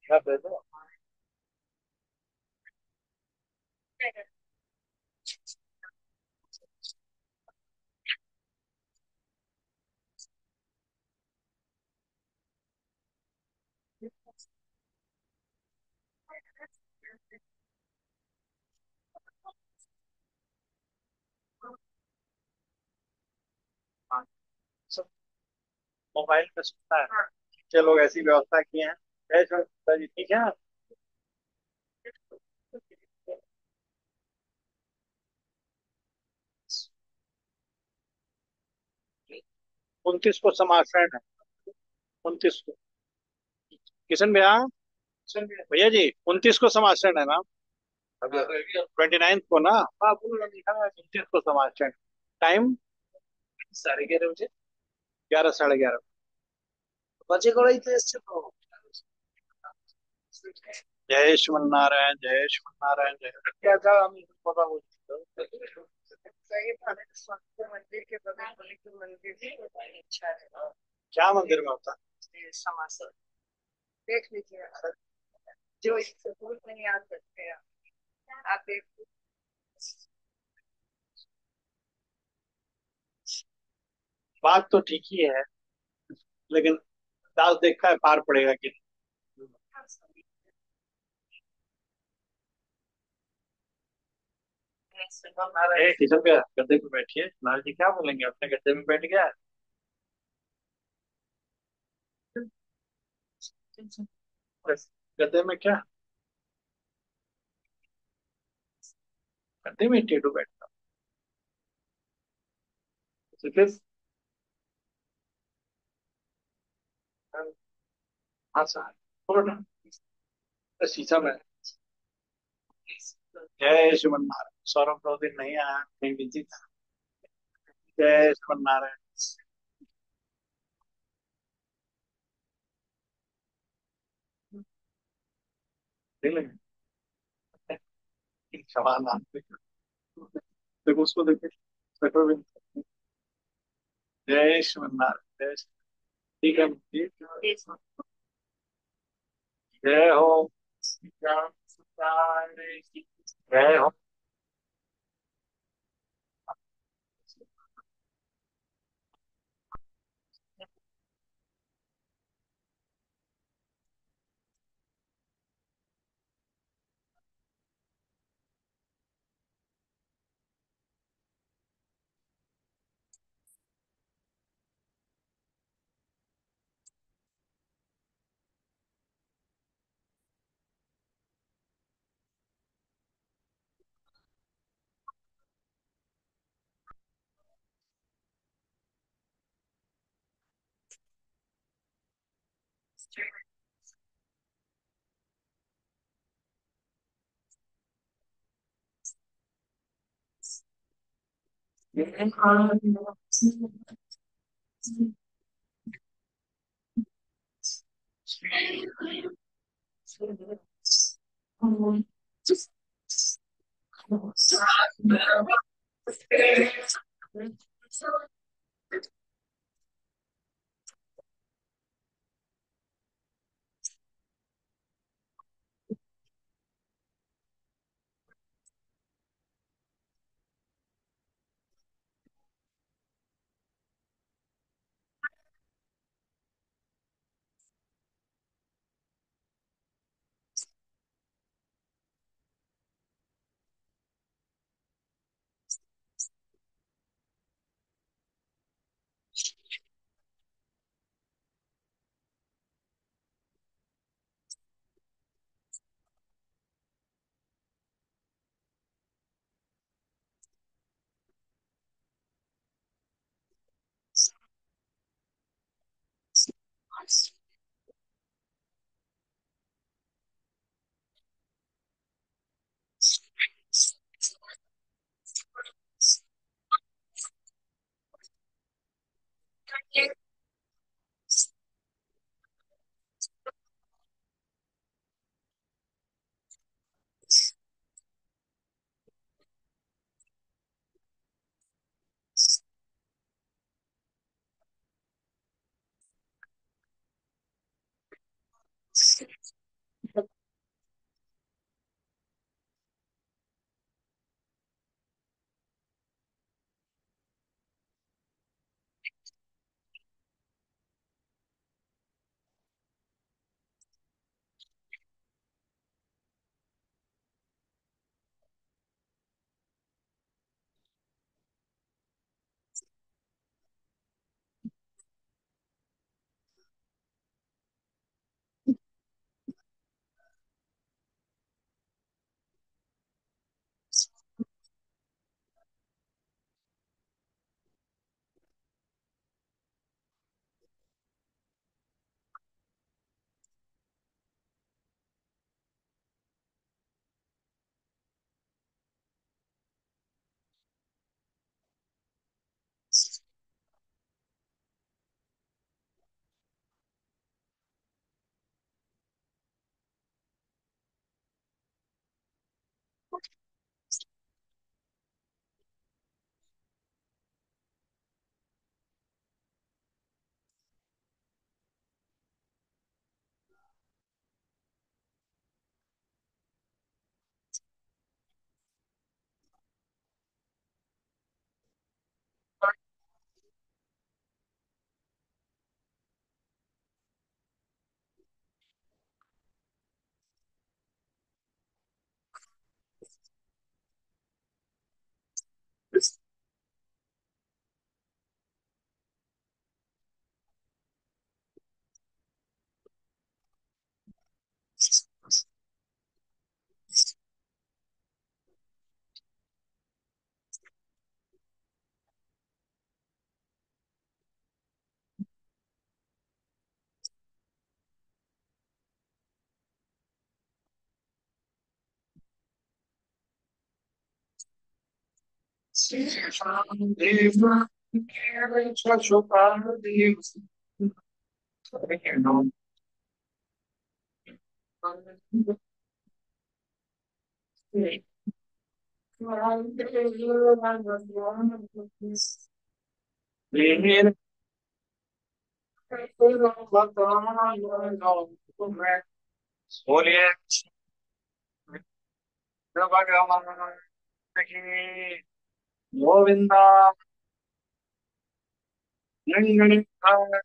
क्या दे दो। हाँ, सब मोबाइल पे सुनता है। टीचर लोग ऐसी व्यवस्था किए हैं। जी ठीक है। 29 को समाश्रय है। 29 को। किशन भैया। भैया जी 29 को समाश्रय है ना। 29 को ना। हाँ बोलो लिखा है 29 को समाश्रय। टाइम 11:30 बजे। 11 साढ़े 11 बजे को ही तो इससे तो। जय श्रीमन्नारायण जय श्रीमन्नारायण जय। क्या था हम पता वो। सही बात है, स्वास्थ्य मंदिर के बगल वाले के मंदिर की बड़ी इच्छा है। क्या मंदिर में होता है समासर। देख लीजिए जो इस सबूत नहीं आ सकते आप देख। बात तो ठीक ही है लेकिन दास देखा है पार पड़ेगा कि नहीं। किचन पे गद्दे पे बैठिए लाल जी क्या बोलेंगे अपने गद्दे में बैठ गया है। बस, गद्दे में क्या। गद्दे में टेढ़ू बैठता तो फिर। हाँ सर थोड़ा ना। बस शीशा में। जय श्रीमन्नारायण सौरभ 2 दिन नहीं आया कहीं बिजी था। जय श्रीमन्नारायण। देख लेंगे। सवाल आप देखो उसको देखिए स्वेटर भी। जय श्रीमन्नारायण जय ठीक है ठीक। जय हो। जय हो। बोलिए भगवान की गोविंदा रंगनाथ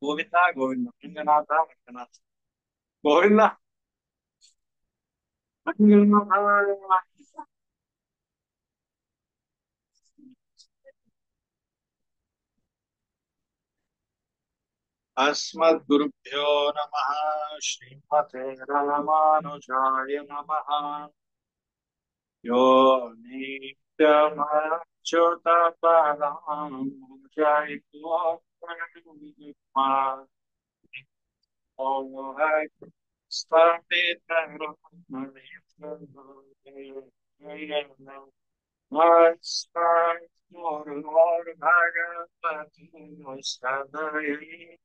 गोविंदा गोविंदा रंगनाथ रंगनाथ गोविंदा रंगनाथ अस्मद्गुरुभ्यो नमः श्रीमते रामानुजाय नमः यो नित्यमच्युतपदां जयित्वा Lord Bhagavati Sadai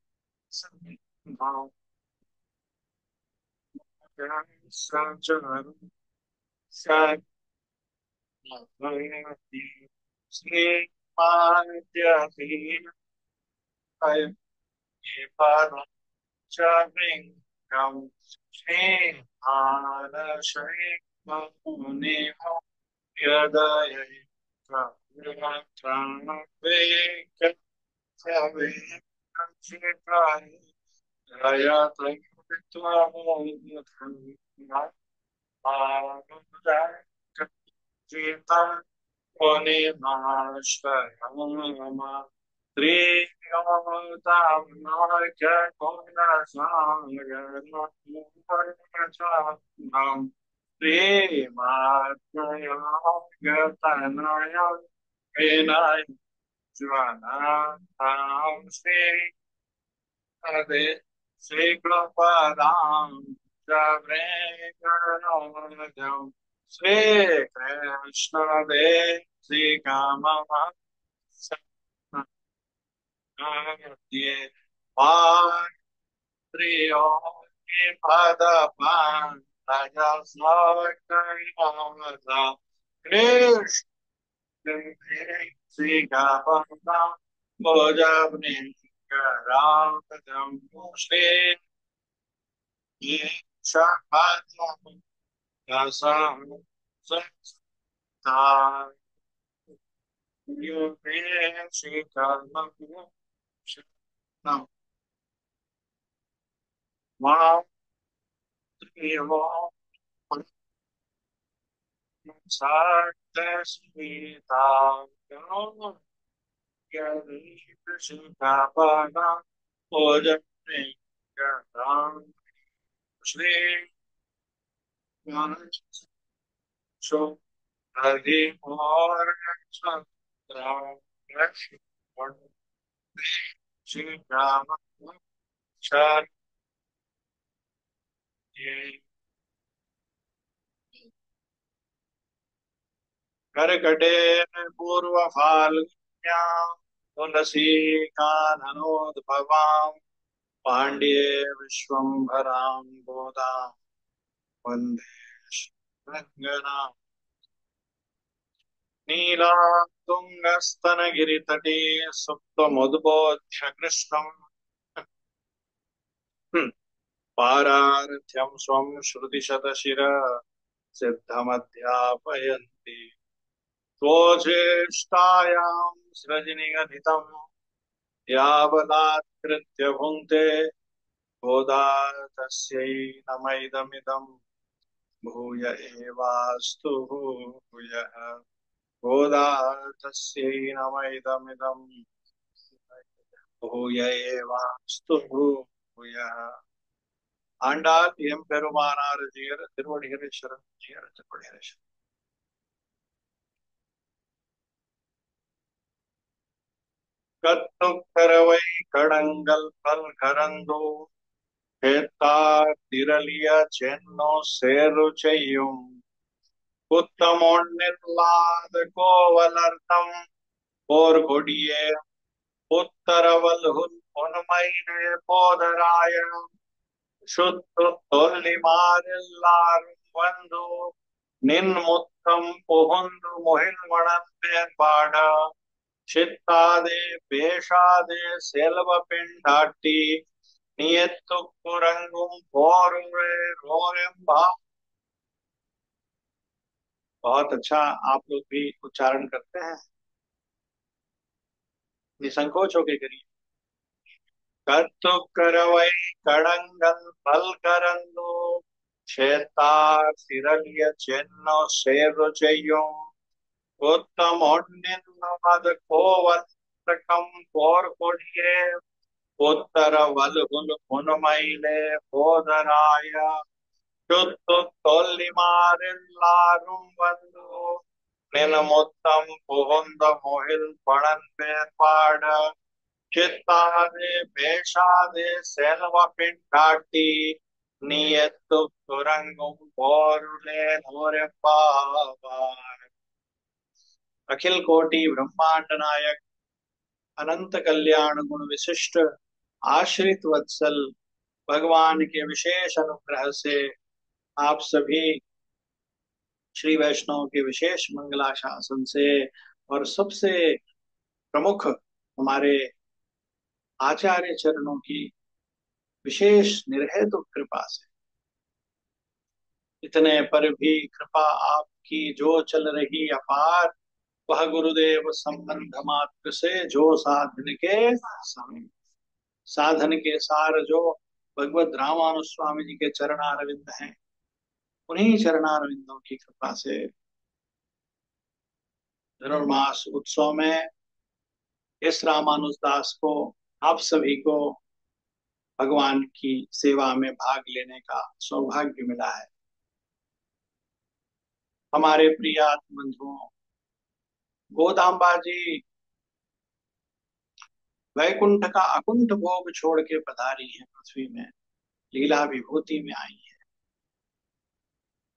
Sanjana Sadhyati Sri Madhyati Chavingam Sri Hana Shri Muni Yadaya Veka Savi Jaya Tva Jita Oni Mahashvayama Tri Yotam Naika Kona Sangha Nam Tri Matmaya Gatanaya Vinay Jvana Tam Sri Ade Sri Prabhadam Javreganodam Sri Krishna De Sri Kama Satya Patriyo Padapan Raja Sakayamada Krishna Sri Kama Bojavni Ram Shri Shakadam Dasam Sata Yuve Shikarma Shanam Matriyo Sarta Smita Yari Shikapana Ojapni Gadam Shri Sho Adi Or Chandra Shri Rama Chari करकटे पूर्व फाल्गुन्यां तुलसी काननोद्भवां पाण्ड्ये विश्वम्भरां गोदां वन्दे रङ्गनाथ नीलातुङ्गस्तनगिरितटे सुप्तमुद्बोध्य कृष्णम् पारार्थ्यं स्वं श्रुतिशतशिर सिद्धमध्यापयन्ति स्वोज्येष्ठायां सृजनिगदितं यावदात्कृत्य भुङ्क्ते गोदा तस्यै नमैदमिदं भूय एवास्तु भूयः गोदा तस्यै नमैदमिदं भूय एवास्तु भूयः ஆண்டாள் எம்பெருமானார் ஜீயர் திருவடிகளேஸ்வரன் ஜீயர் திருவடிகளேஸ்வரன் கத்துக்கரவை கடங்கள் பல் கரந்தோ கேத்தார் திரளிய சென்னோ சேரு செய்யும் उत्तमोन्निर्लाद कोवलर्तम और घोड़िए उत्तरवल्हुन उन्मयिने पोधरायण शुद्ध तोल्लिमारिल्लारुं वंदु निन्मुत्तम पुहुंदु मोहिन्वणन्नेर्बाड चित्तादे पेशादे सेल्वपिंडाटी नियत्तु कुरंगुम भोरुरे रोरेम्भा। बहुत अच्छा, आप लोग भी उच्चारण करते हैं, निसंकोच होके करिए। कत्तु करवै कड़ंगन बल करंदो क्षेतार सिरलिय चिन्नो शेरुचयो उत्तम मद कोवत्रकम कोर कोडिये उत्तर वलहुल उन्मैले बोधराय शुद्धु तोल्लिमारिल्लारुं वंदु निनमुत्तम पुहुंद मोहिल पड़न बेपाड़ चित्तादे पेशादे सेल्वा पिंडाटी नियतु तुरंगुम बोरुले नोरे पावार। अखिल कोटि ब्रह्मांड नायक अनंत कल्याण गुण विशिष्ट आश्रित वत्सल भगवान के विशेष अनुग्रह से आप सभी श्री वैष्णव के विशेष मंगलाशासन से और सबसे प्रमुख हमारे आचार्य चरणों की विशेष निर्हेतु कृपा से, इतने पर भी कृपा आपकी जो चल रही अपार, वह गुरुदेव संबंध मात्र से जो साधन के समीप, साधन के सार जो भगवत रामानुस्वामी जी के चरणारविंद हैं, उन्हीं चरणारविंदों की कृपा से धनुर्मास उत्सव में इस रामानुजदास को, आप सभी को भगवान की सेवा में भाग लेने का सौभाग्य मिला है। हमारे प्रियात्म बंधुओं, गोदाम्बा जी वैकुंठ का अकुंठ भोग छोड़ के पधारी है पृथ्वी में, लीला विभूति में आई है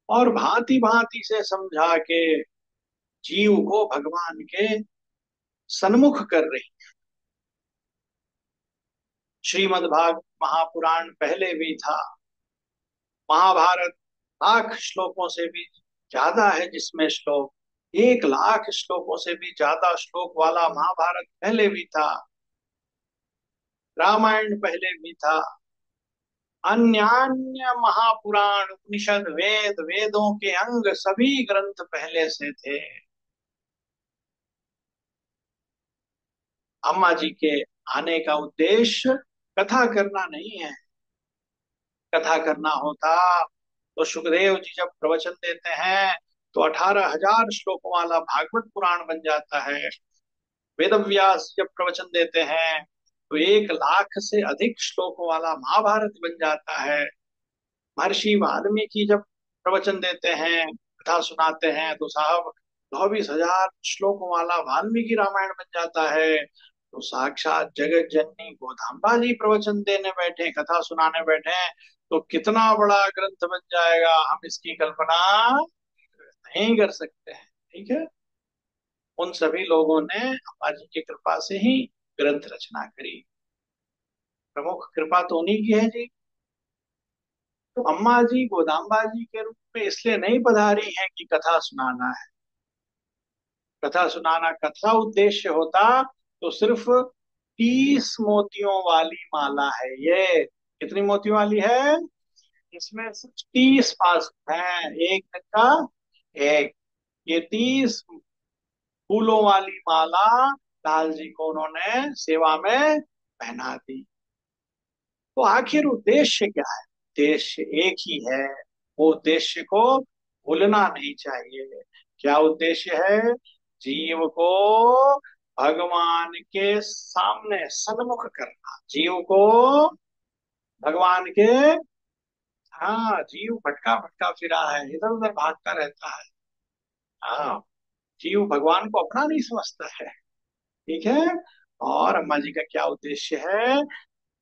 और भांति भांति से समझा के जीव को भगवान के सन्मुख कर रही। श्रीमद् भागवत महापुराण पहले भी था, महाभारत लाख श्लोकों से भी ज्यादा है, जिसमें श्लोक 1,00,000 श्लोकों से भी ज्यादा श्लोक वाला महाभारत पहले भी था, रामायण पहले भी था, अन्य महापुराण उपनिषद वेद वेदों के अंग सभी ग्रंथ पहले से थे। अम्मा जी के आने का उद्देश्य कथा करना नहीं है। कथा करना होता तो सुखदेव जी जब प्रवचन देते हैं तो 18,000 श्लोकों वाला भागवत पुराण बन जाता है। वेदव्यास जब प्रवचन देते हैं तो 1,00,000 से अधिक श्लोकों वाला महाभारत बन जाता है। महर्षि वाल्मीकि जब प्रवचन देते हैं, कथा सुनाते हैं, तो साहब 24,000 श्लोकों वाला वाल्मीकि रामायण बन जाता है। तो साक्षात जगत जननी गोदाम्बा जी प्रवचन देने बैठे, कथा सुनाने बैठे, तो कितना बड़ा ग्रंथ बन जाएगा, हम इसकी कल्पना नहीं कर सकते हैं। ठीक है, उन सभी लोगों ने अम्मा जी की कृपा से ही ग्रंथ रचना करी। प्रमुख कृपा तो उन्हीं की है जी। तो अम्मा जी गोदाम्बा जी के रूप में इसलिए नहीं पधारी है कि कथा सुनाना है। कथा सुनाना कथा उद्देश्य होता तो सिर्फ 30 मोतियों वाली माला है ये। कितनी मोतियों वाली है? इसमें सिर्फ 30 पास है, एक का एक। ये 30 फूलों वाली माला लाल जी को उन्होंने सेवा में पहना दी। तो आखिर उद्देश्य क्या है? उद्देश्य एक ही है, वो उद्देश्य को भूलना नहीं चाहिए। क्या उद्देश्य है? जीव को भगवान के सामने सन्मुख करना, जीव को भगवान के, हाँ, जीव भटका भटका फिरा है, इधर उधर भागता रहता है। हाँ, जीव भगवान को अपना नहीं समझता है। ठीक है। और अम्मा जी का क्या उद्देश्य है?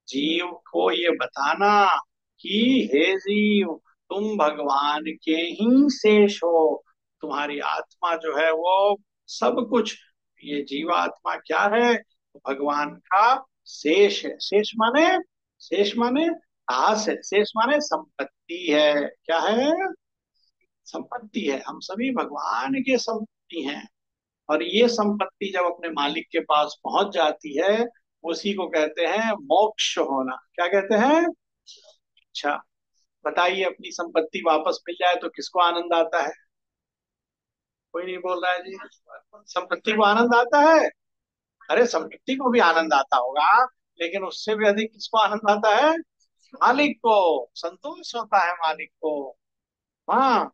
जीव को ये बताना कि हे जीव, तुम भगवान के ही शेष हो, तुम्हारी आत्मा जो है वो सब कुछ, ये जीवात्मा क्या है, भगवान का शेष है। शेष माने दास है, शेष माने संपत्ति है। क्या है? संपत्ति है। हम सभी भगवान के संपत्ति हैं। और ये संपत्ति जब अपने मालिक के पास पहुंच जाती है, उसी को कहते हैं मोक्ष होना। क्या कहते हैं? अच्छा, बताइए, अपनी संपत्ति वापस मिल जाए तो किसको आनंद आता है? कोई नहीं बोल रहा है जी। संपत्ति को आनंद आता है? अरे संपत्ति को भी आनंद आता होगा, लेकिन उससे भी अधिक किसको आनंद आता है? मालिक को। संतोष होता है मालिक को। हाँ,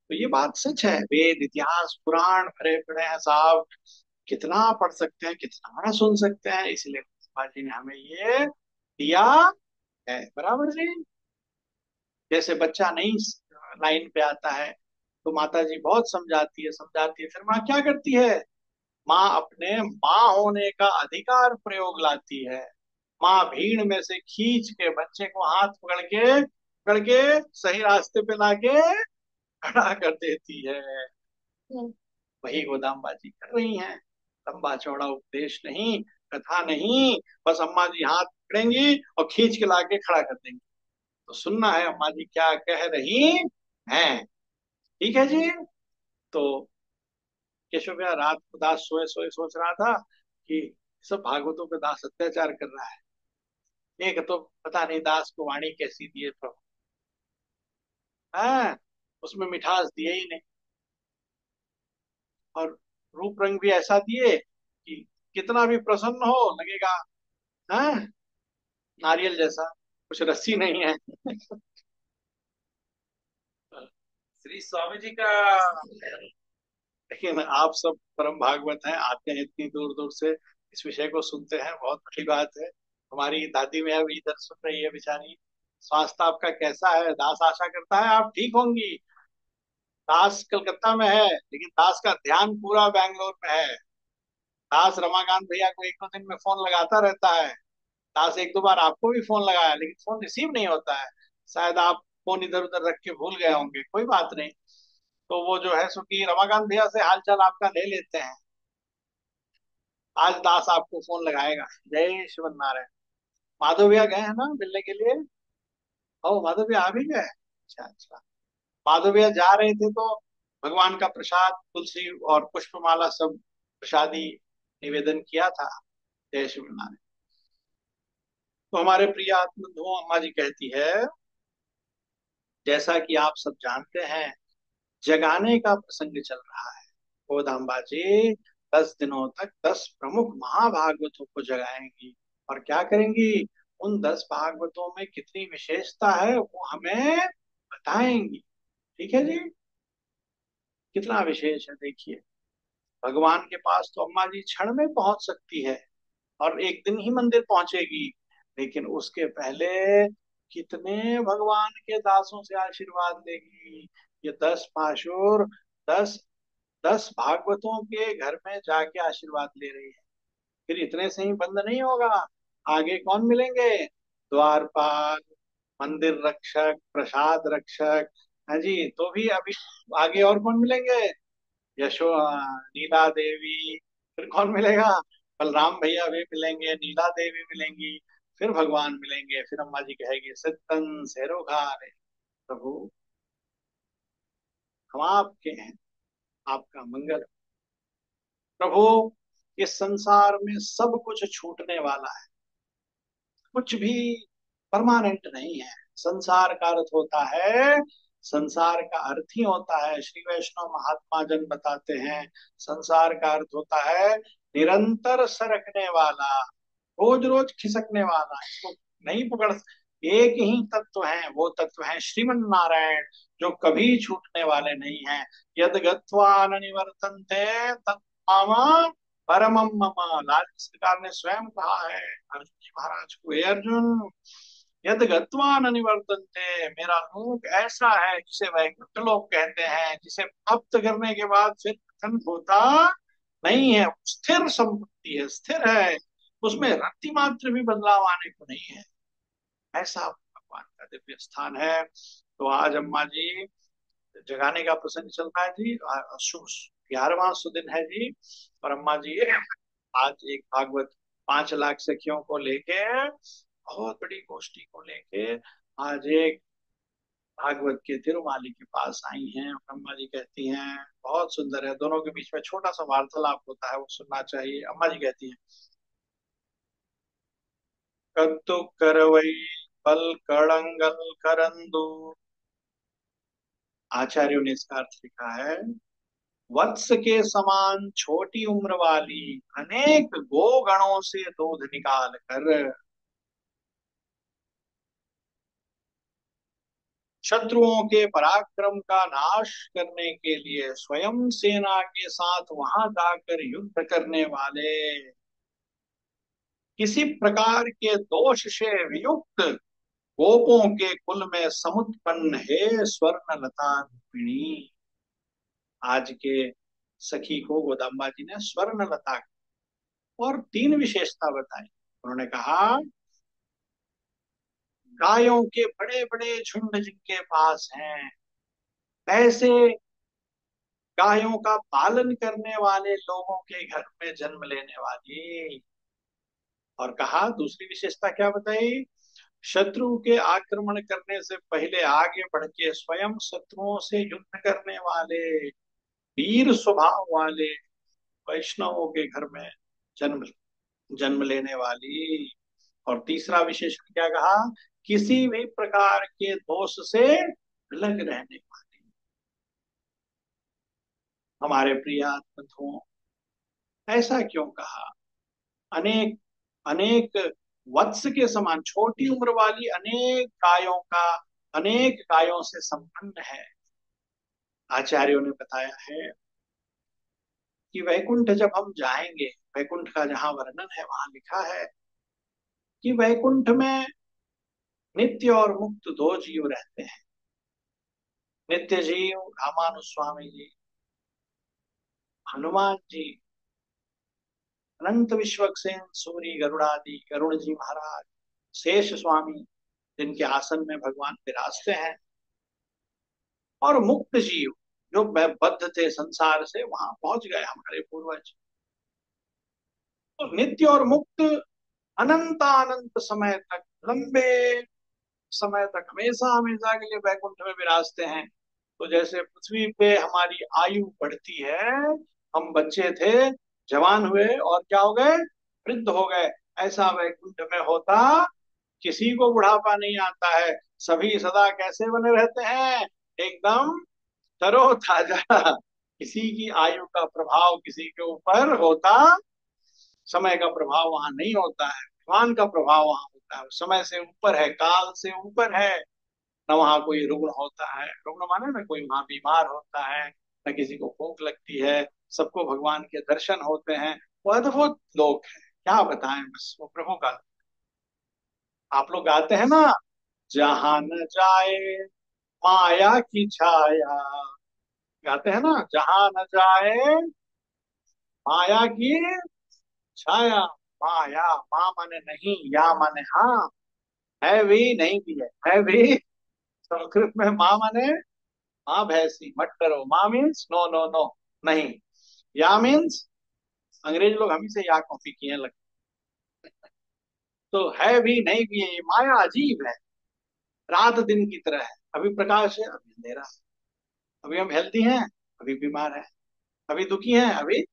तो ये बात सच है। वेद इतिहास पुराण भरे पड़े हैं साहब, कितना पढ़ सकते हैं, कितना सुन सकते हैं। इसलिए बाबा जी ने हमें ये दिया है। बराबर जी। जैसे बच्चा नहीं लाइन पे आता है तो माता जी बहुत समझाती है, फिर माँ क्या करती है? माँ अपने माँ होने का अधिकार प्रयोग लाती है। माँ भीड़ में से खींच के बच्चे को हाथ पकड़ के सही रास्ते पे लाके खड़ा कर देती है। वही गोदामबाजी कर रही हैं। लंबा चौड़ा उपदेश नहीं, कथा नहीं, बस अम्मा जी हाथ पकड़ेंगी और खींच के लाके खड़ा कर देंगी। तो सुनना है अम्मा जी क्या कह रही हैं। ठीक है जी। तो केशव भैया रात को दास सोए सोए सोच रहा था कि सब भागवतों पे दास अत्याचार कर रहा है। एक तो पता नहीं दास को वाणी कैसी दिए प्रभु, हाँ, उसमें मिठास दिए ही नहीं, और रूप रंग भी ऐसा दिए कि कितना भी प्रसन्न हो लगेगा, हाँ, नारियल जैसा, कुछ रस्सी नहीं है। श्री स्वामी जी का। लेकिन आप सब परम भागवत हैं, आते हैं इतनी दूर दूर से, इस विषय को सुनते हैं, बहुत बड़ी बात है। हमारी दादी में अभी इधर सुन रही है बेचारी। स्वास्थ्य आपका कैसा है? दास आशा करता है आप ठीक होंगी। दास कलकत्ता में है, लेकिन दास का ध्यान पूरा बैंगलोर में है। दास रमाकांत भैया को एक दो दिन में फोन लगाता रहता है। दास एक दो बार आपको भी फोन लगाया, लेकिन फोन रिसीव नहीं होता है। शायद आप फोन इधर उधर रख के भूल गए होंगे, कोई बात नहीं। तो वो जो है सो कि रमाकांत भैया से हालचाल आपका ले लेते हैं। आज दास आपको फोन लगाएगा। जय श्रीमन नारायण। माधव भैया गए हैं ना मिलने के लिए? ओ माधव भैया आ भी गए, अच्छा अच्छा। माधव भैया जा रहे थे तो भगवान का प्रसाद तुलसी और पुष्पमाला सब प्रसादी निवेदन किया था। जय श्रीमन नारायण। तो हमारे प्रिय आत्मबंधुओं, अम्मा जी कहती है, जैसा कि आप सब जानते हैं, जगाने का प्रसंग चल रहा है। गोदाम्बा जी 10 दिनों तक 10 प्रमुख महाभागवतों को जगाएंगी। और क्या करेंगी? उन 10 भागवतों में कितनी विशेषता है वो हमें बताएंगी। ठीक है जी। कितना विशेष है देखिए। भगवान के पास तो अम्मा जी क्षण में पहुंच सकती है और एक दिन ही मंदिर पहुंचेगी, लेकिन उसके पहले कितने भगवान के दासों से आशीर्वाद लेगी। ये 10 पाशुर, 10 10 भागवतों के घर में जाके आशीर्वाद ले रही है। फिर इतने से ही बंद नहीं होगा। आगे कौन मिलेंगे? द्वारपाल, मंदिर रक्षक, प्रसाद रक्षक, है जी, तो भी अभी आगे और कौन मिलेंगे? यशो नीला देवी। फिर कौन मिलेगा? बलराम भैया भी मिलेंगे, नीला देवी मिलेंगी, फिर भगवान मिलेंगे। फिर अम्मा जी कहेगी सिद्धन सेरोघारे, प्रभु हम आपके हैं, आपका मंगल। प्रभु, इस संसार में सब कुछ छूटने वाला है, कुछ भी परमानेंट नहीं है। संसार का अर्थ होता है, संसार का अर्थ ही होता है, श्री वैष्णव महात्मा जन बताते हैं, संसार का अर्थ होता है निरंतर सरकने वाला, रोज रोज खिसकने वाला। इसको नहीं पकड़, एक ही तत्व है, वो तत्व है श्रीमन नारायण, जो कभी छूटने वाले नहीं है। यद गत्वा न निवर्तन्ते तत्मामा परमम मम। लाल सरकार ने स्वयं कहा है अर्जुन जी महाराज को, हे अर्जुन, यद गत्वा न निवर्तन्ते, मेरा लोक ऐसा है जिसे वैकुंठ लोक कहते हैं, जिसे प्राप्त करने के बाद फिर खत्म होता नहीं है, स्थिर संपत्ति है, स्थिर है, उसमें रत्ती मात्र भी बदलाव आने को नहीं है। ऐसा भगवान का दिव्य स्थान है। तो आज अम्मा जी जगाने का प्रसंग चल रहा है जी। शुभ 11वां सुदिन है जी। और अम्मा जी आज एक भागवत 5 लाख सखियों को लेके, बहुत बड़ी गोष्ठी को लेके आज एक भागवत के तिरुमाली के पास आई हैं। अम्मा जी कहती हैं बहुत सुंदर है, दोनों के बीच में छोटा सा वार्तालाप होता है, वो सुनना चाहिए। अम्मा जी कहती हैं, कत्तु करवई बल कड़ंगल करंदू। आचार्यों ने इसका अर्थ लिखा है, वत्स के समान छोटी उम्र वाली अनेक गोगणों से दूध निकाल कर शत्रुओं के पराक्रम का नाश करने के लिए स्वयं सेना के साथ वहां जाकर युद्ध करने वाले, किसी प्रकार के दोष से वियुक्त गोपों के कुल में समुत्पन्न है स्वर्ण लता रूपिणी। आज के सखी को गोदाम्बा जी ने स्वर्ण लता और 3 विशेषता बताई। उन्होंने कहा, गायों के बड़े बड़े झुंड जिनके पास हैं, ऐसे गायों का पालन करने वाले लोगों के घर में जन्म लेने वाली। और कहा दूसरी विशेषता क्या बताई, शत्रु के आक्रमण करने से पहले आगे बढ़ के स्वयं शत्रुओं से युद्ध करने वाले, वीर स्वभाव वाले वैष्णवों के घर में जन्म जन्म लेने वाली। और तीसरा विशेषण क्या कहा, किसी भी प्रकार के दोष से अलग रहने वाली। हमारे प्रिय बंधुओं, ऐसा क्यों कहा, अनेक अनेक वत्स के समान छोटी उम्र वाली अनेक गायों से संपन्न है। आचार्यों ने बताया है कि वैकुंठ जब हम जाएंगे, वैकुंठ का जहां वर्णन है वहां लिखा है कि वैकुंठ में नित्य और मुक्त 2 जीव रहते हैं। नित्य जीव रामानुस्वामी जी, हनुमान जी, अनंत विश्वक्सेन सूरी गरुड़ादि गरुड़ जी महाराज, शेष स्वामी जिनके आसन में भगवान विराजते हैं, और मुक्त जीव जो बद्ध थे संसार से, वहां पहुंच गए हमारे पूर्वज। तो नित्य और मुक्त अनंत अनंत समय तक, लंबे समय तक, हमेशा हमेशा के लिए वैकुंठ में विराजते हैं। तो जैसे पृथ्वी पे हमारी आयु बढ़ती है, हम बच्चे थे, जवान हुए और क्या हो गए, वृद्ध हो गए, ऐसा वैकुंठ में होता किसी को बुढ़ापा नहीं आता है। सभी सदा कैसे बने रहते हैं, एकदम तरोताजा। किसी की आयु का प्रभाव किसी के ऊपर होता, समय का प्रभाव वहां नहीं होता है, भगवान का प्रभाव वहां होता है। समय से ऊपर है, काल से ऊपर है। न वहां कोई रुग्ण होता है, रुग्ण माने ना कोई वहां बीमार होता है, न किसी को भूख लगती है, सबको भगवान के दर्शन होते हैं। वो अद्भुत लोक है, क्या बताएं, बस वो प्रभु का। आप लोग गाते हैं ना, जहां न जाए माया की छाया, गाते हैं ना, जहां न जाए माया की छाया। माया, माँ माने नहीं, या माने हाँ, है भी नहीं भी है भी। संस्कृत में माँ माने माँ भैंसी, मत करो। माँ मीन्स नो नो नो, नहीं। या मीन्स, अंग्रेज लोग हम ही से या कॉपी किए लग। तो है भी नहीं भी है, ये माया अजीब है, रात दिन की तरह है। अभी प्रकाश है, अभी अंधेरा है। अभी हम हेल्दी हैं, अभी बीमार है। अभी दुखी हैं, अभी।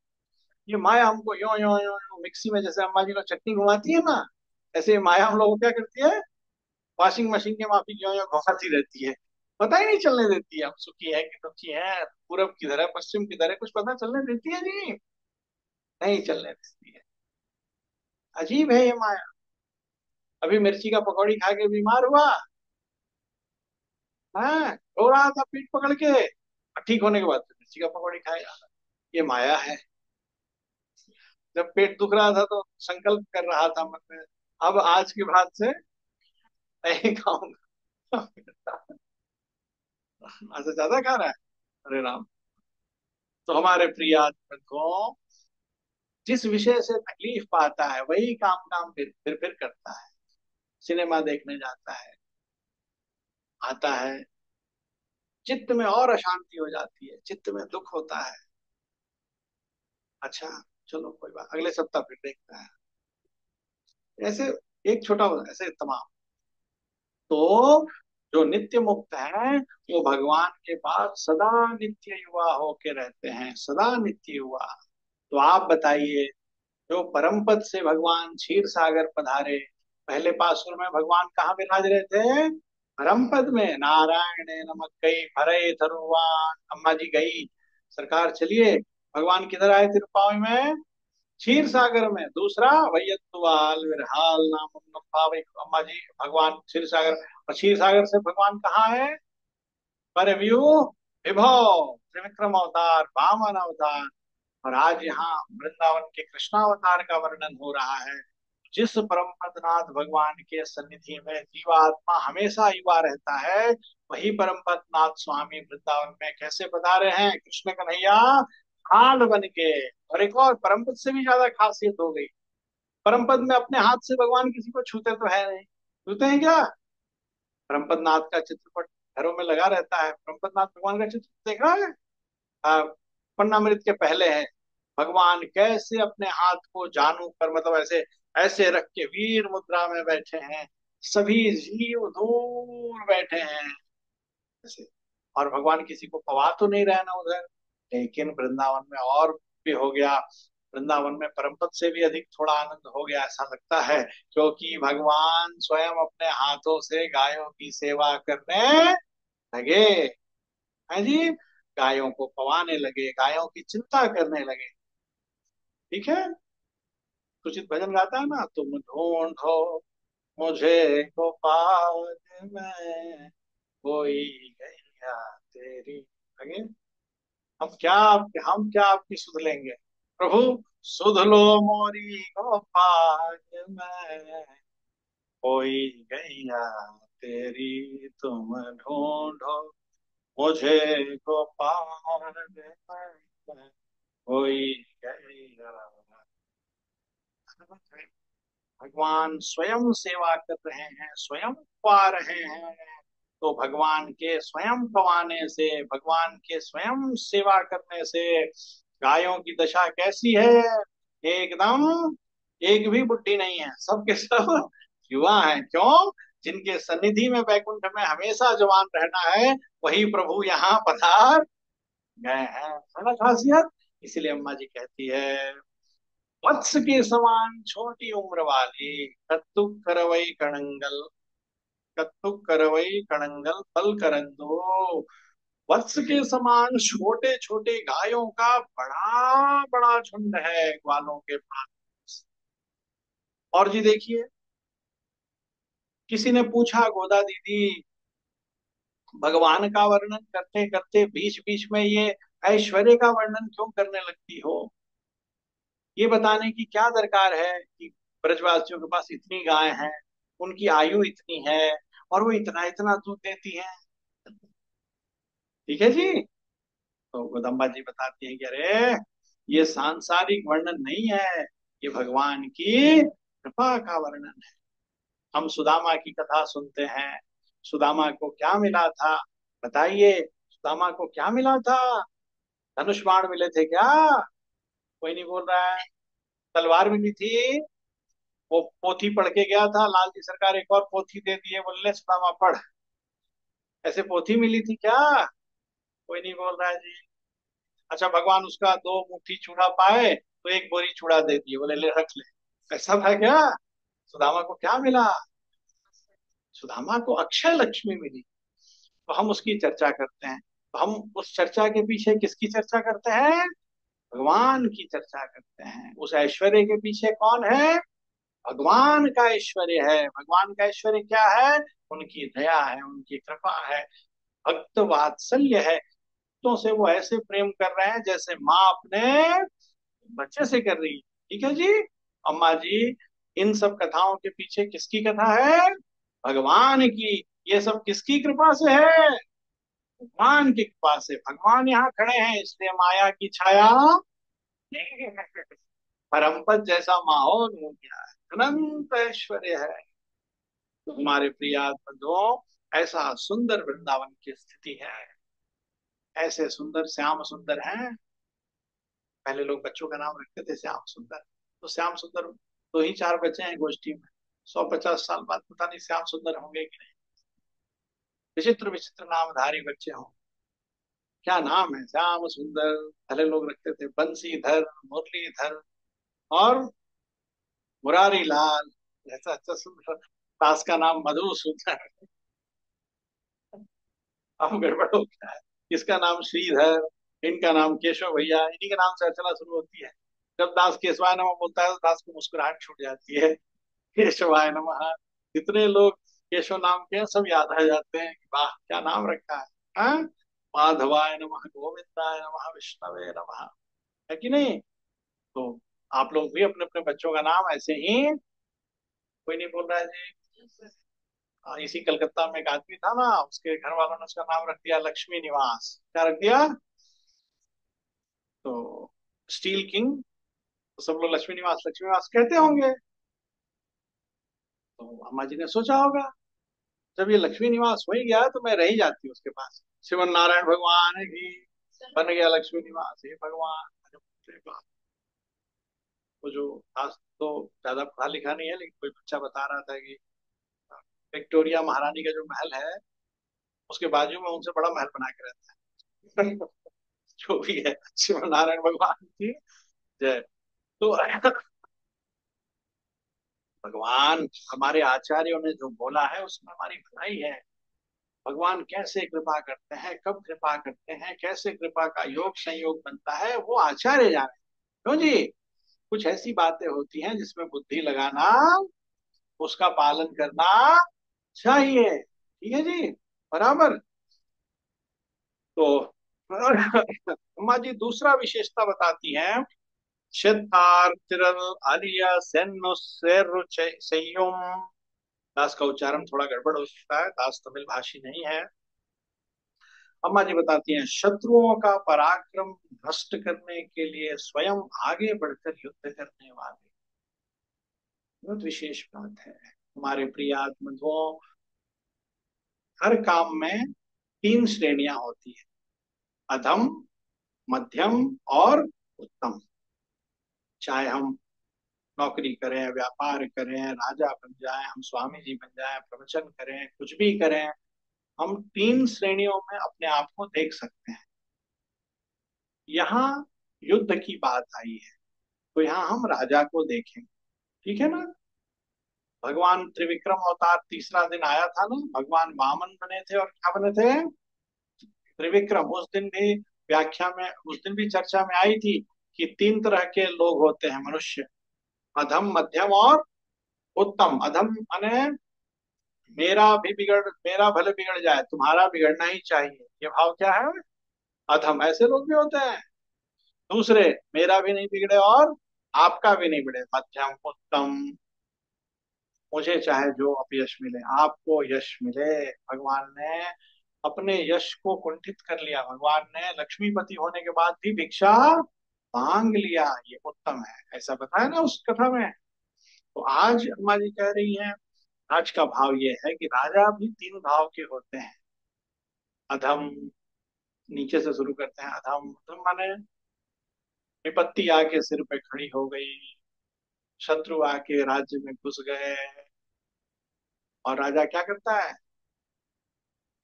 ये माया हमको यो यो यो यो मिक्सी में जैसे अम्मा जी लोग चटनी घुमाती है ना, ऐसे ये माया हम लोगों को क्या करती है, वॉशिंग मशीन के माफी यो यो घुमाती रहती है। पता ही नहीं चलने देती है हम सुखी है कि दुखी है, पूरब किधर है पश्चिम किधर है, कुछ पता चलने देती है जी, नहीं चलने देती है। अजीब है ये माया। अभी मिर्ची का पकौड़ी खा के बीमार हुआ है, रो रहा था पीठ पकड़ के, और ठीक होने के बाद फिर मिर्ची का पकौड़ी खाएगा। ये माया है। जब पेट दुख रहा था तो संकल्प कर रहा था मन में, अब आज के बाद से नहीं खाऊंगा। अच्छा, ज्यादा खा रहा है, अरे राम। तो हमारे प्रिय को जिस विषय से तकलीफ पाता है वही काम काम फिर करता है। सिनेमा देखने जाता है, आता है, चित्त में और अशांति हो जाती है, चित्त में दुख होता है। अच्छा, चलो कोई बात, अगले सप्ताह फिर देखते हैं। ऐसे एक छोटा ऐसे तमाम। तो जो नित्य मुक्त है वो भगवान के पास सदा नित्य युवा होके रहते हैं, सदा नित्य युवा। तो आप बताइए, जो परम पद से भगवान क्षीर सागर पधारे, पहले पासुर में भगवान कहाँ विराज रहे थे? परम पद में। नारायण नमक गई भरे थरुवान, अम्मा जी गई, सरकार चलिए। भगवान किधर आए तिरुपावी में? क्षीर सागर में। दूसरा वैयत्तुवाल विरहाल नाम पावे, अम्मा जी भगवान क्षीर सागर। और क्षीर सागर से भगवान कहाँ है? परव्यू विभव त्रिविक्रम अवतार, वामन अवतार। और आज यहाँ वृंदावन के कृष्णावतार का वर्णन हो रहा है। जिस परम पदनाथ भगवान के सन्निधि में जीवात्मा हमेशा युवा रहता है, वही परम पदनाथ स्वामी वृंदावन में कैसे पधारे हैं? कृष्ण कन्हैया हाल बन के। और एक और परम पद से भी ज्यादा खासियत हो गई। परम पद में अपने हाथ से भगवान किसी को छूते तो है नहीं, छूते हैं क्या? परम पदनाथ का चित्रपट घरों में लगा रहता है। परम पदनाथ भगवान का चित्र देखा है? पन्नामृत के पहले है। भगवान कैसे अपने हाथ को जानू पर, मतलब ऐसे ऐसे रख के वीर मुद्रा में बैठे हैं, सभी जीव दूर बैठे हैं ऐसे। और भगवान किसी को पवा तो नहीं रहे ना उधर। लेकिन वृंदावन में और भी हो गया। वृंदावन में परमपद से भी अधिक थोड़ा आनंद हो गया ऐसा लगता है, क्योंकि भगवान स्वयं अपने हाथों से गायों की सेवा करने लगे हैं जी। गायों को पवाने लगे, गायों की चिंता करने लगे। ठीक है। सुचित भजन गाता है ना, तुम ढूंढो मुझे गोपाल में, कोई गैया तेरी। आगे, हम क्या आपकी सुध लेंगे? प्रभु सुध लो मोरी गोपाल में, कोई गैया तेरी तुम ढूंढो मुझे गोपाल में, कोई गैया। भगवान स्वयं सेवा कर रहे हैं, स्वयं पा रहे हैं। तो भगवान के स्वयं पवाने से, भगवान के स्वयं सेवा करने से गायों की दशा कैसी है? एकदम एक भी बुद्धि नहीं है, सब के सब युवा हैं। क्यों? जिनके सन्निधि में वैकुंठ में हमेशा जवान रहना है, वही प्रभु यहाँ पधार गए हैं। है ना खासियत? इसलिए अम्मा जी कहती है, वत्स के समान छोटी उम्र वाली, कत्तुक करवई कणंगल, कत्तुक करवई कणंगल पल करंदो। वत्स के समान छोटे छोटे गायों का बड़ा बड़ा झुंड है ग्वालों के पास। और जी देखिए, किसी ने पूछा, गोदा दीदी भगवान का वर्णन करते करते बीच बीच में ये ऐश्वर्य का वर्णन क्यों करने लगती हो? ये बताने की क्या दरकार है कि ब्रजवासियों के पास इतनी गाय हैं, उनकी आयु इतनी है, और वो इतना इतना दूध देती है। ठीक है जी। तो गोदम्बा जी बताती हैं कि अरे ये सांसारिक वर्णन नहीं है, ये भगवान की कृपा का वर्णन है। हम सुदामा की कथा सुनते हैं। सुदामा को क्या मिला था? बताइए, सुदामा को क्या मिला था? धनुष बाण मिले थे क्या? कोई नहीं बोल रहा है। तलवार मिली थी? वो पोथी पढ़ के गया था, लाल जी सरकार एक और पोथी दे दिए, बोले सुदामा पढ़। ऐसे पोथी मिली थी क्या? कोई नहीं बोल रहा है जी। अच्छा, भगवान उसका दो मुट्ठी चूड़ा पाए तो एक बोरी चूड़ा दे दिए, बोले ले रख ले। ऐसा था क्या? सुदामा को क्या मिला? सुदामा को अक्षय लक्ष्मी मिली। तो हम उसकी चर्चा करते हैं। तो हम उस चर्चा के पीछे किसकी चर्चा करते हैं? भगवान की चर्चा करते हैं। उस ऐश्वर्य के पीछे कौन है? भगवान का ऐश्वर्य है। भगवान का ऐश्वर्य क्या है? उनकी दया है, उनकी कृपा है, भक्त वात्सल्य है। तो से वो ऐसे प्रेम कर रहे हैं जैसे माँ अपने बच्चे से कर रही है। ठीक है जी। अम्मा जी, इन सब कथाओं के पीछे किसकी कथा है? भगवान की। ये सब किसकी कृपा से है? भगवान की कृपा से। भगवान यहाँ खड़े हैं, इसलिए माया की छाया नहीं है। परमपद जैसा माहौल हो गया है, अनंत ऐश्वर्य है। तो हमारे प्रिय बंधुओं, ऐसा सुंदर वृंदावन की स्थिति है। ऐसे सुंदर श्याम सुंदर हैं। पहले लोग बच्चों का नाम रखते थे श्याम सुंदर। तो श्याम सुंदर दो ही चार बच्चे हैं गोष्ठी में। 150 साल बाद पता नहीं श्याम सुंदर होंगे कि नहीं। विचित्र विचित्र नामधारी बच्चे हों। क्या नाम है, श्याम सुंदर। पहले लोग रखते थे बंसीधर, मुरलीधर और मुरारी लाल। ऐसा अच्छा सुंदर। दास का नाम मधुसूदन। अब गड़बड़ हो गया है। इसका नाम श्रीधर, इनका नाम केशव भैया, इन्हीं के नाम से अर्चना शुरू होती है। जब दास केशवाय नमः बोलता है तो दास को मुस्कुराहट छूट जाती है। केशवाय नमः। जितने लोग केशव नाम के हैं, सब याद आ जाते हैं कि वाह क्या नाम रखा है। हाँ? माधवाय नमः, गोविंदाय नमः, विष्णवे नमः। है कि नहीं? तो आप लोग भी अपने अपने बच्चों का नाम ऐसे ही। कोई नहीं बोल रहा है जी। इसी कलकत्ता में एक आदमी था ना, उसके घर वालों ने उसका नाम रख दिया लक्ष्मी निवास। क्या रख दिया? तो स्टील किंग। तो सब लोग लक्ष्मी निवास कहते होंगे। तो अम्मा जी ने सोचा होगा, जब ये लक्ष्मी निवास हो ही गया तो मैं रह ही जाती हूँ उसके पास। श्रीमन नारायण भगवान की बन गया लक्ष्मी निवास। हे भगवान। अरे बाप। वो जो आज तो ज्यादा पढ़ा लिखा नहीं है, लेकिन कोई बच्चा बता रहा था कि विक्टोरिया महारानी का जो महल है, उसके बाजू में उनसे बड़ा महल बना के रहता है। जो भी है, शिव नारायण भगवान की जय। तो भगवान, हमारे आचार्यों ने जो बोला है उसमें हमारी भलाई है। भगवान कैसे कृपा करते हैं, कब कृपा करते हैं, कैसे कृपा का योग संयोग बनता है, वो आचार्य जाने। क्यों जी? कुछ ऐसी बातें होती हैं जिसमें बुद्धि लगाना, उसका पालन करना चाहिए। ठीक है जी? बराबर। तो अम्मा जी दूसरा विशेषता बताती हैं। शतार्थिरल आलिया सेन्नो सेरु संयम। दास का उच्चारण थोड़ा गड़बड़ हो सकता है, दास तमिल भाषी नहीं है। अम्मा जी बताती हैं, शत्रुओं का पराक्रम नष्ट करने के लिए स्वयं आगे बढ़कर युद्ध करने वाले। बहुत विशेष बात है। हमारे प्रिय आत्मबंधुओं, हर काम में तीन श्रेणियां होती है। अधम, मध्यम और उत्तम। चाहे हम नौकरी करें, व्यापार करें, राजा बन जाएं, हम स्वामी जी बन जाएं, प्रवचन करें, कुछ भी करें, हम तीन श्रेणियों में अपने आप को देख सकते हैं। यहाँ युद्ध की बात आई है तो यहाँ हम राजा को देखें। ठीक है ना? भगवान त्रिविक्रम अवतार तीसरा दिन आया था ना, भगवान वामन बने थे और क्या बने थे? त्रिविक्रम। उस दिन भी व्याख्या में, उस दिन भी चर्चा में आई थी कि तीन तरह के लोग होते हैं मनुष्य। अधम, मध्यम और उत्तम। अधम माने मेरा भले बिगड़ जाए, तुम्हारा बिगड़ना ही चाहिए, ये भाव क्या है? अधम। ऐसे लोग भी होते हैं। दूसरे, मेरा भी नहीं बिगड़े और आपका भी नहीं बिगड़े। मध्यम, उत्तम। मुझे चाहे जो अपयश मिले, आपको यश मिले। भगवान ने अपने यश को कुंठित कर लिया। भगवान ने लक्ष्मीपति होने के बाद भी भिक्षा मांग लिया। ये उत्तम है, ऐसा बताया ना उस कथा में। तो आज अम्मा जी कह रही हैं, आज का भाव ये है कि राजा भी तीन भाव के होते हैं। अधम, नीचे से शुरू करते हैं। अधम, अधम माने विपत्ति आके सिर पे खड़ी हो गई, शत्रु आके राज्य में घुस गए, और राजा क्या करता है?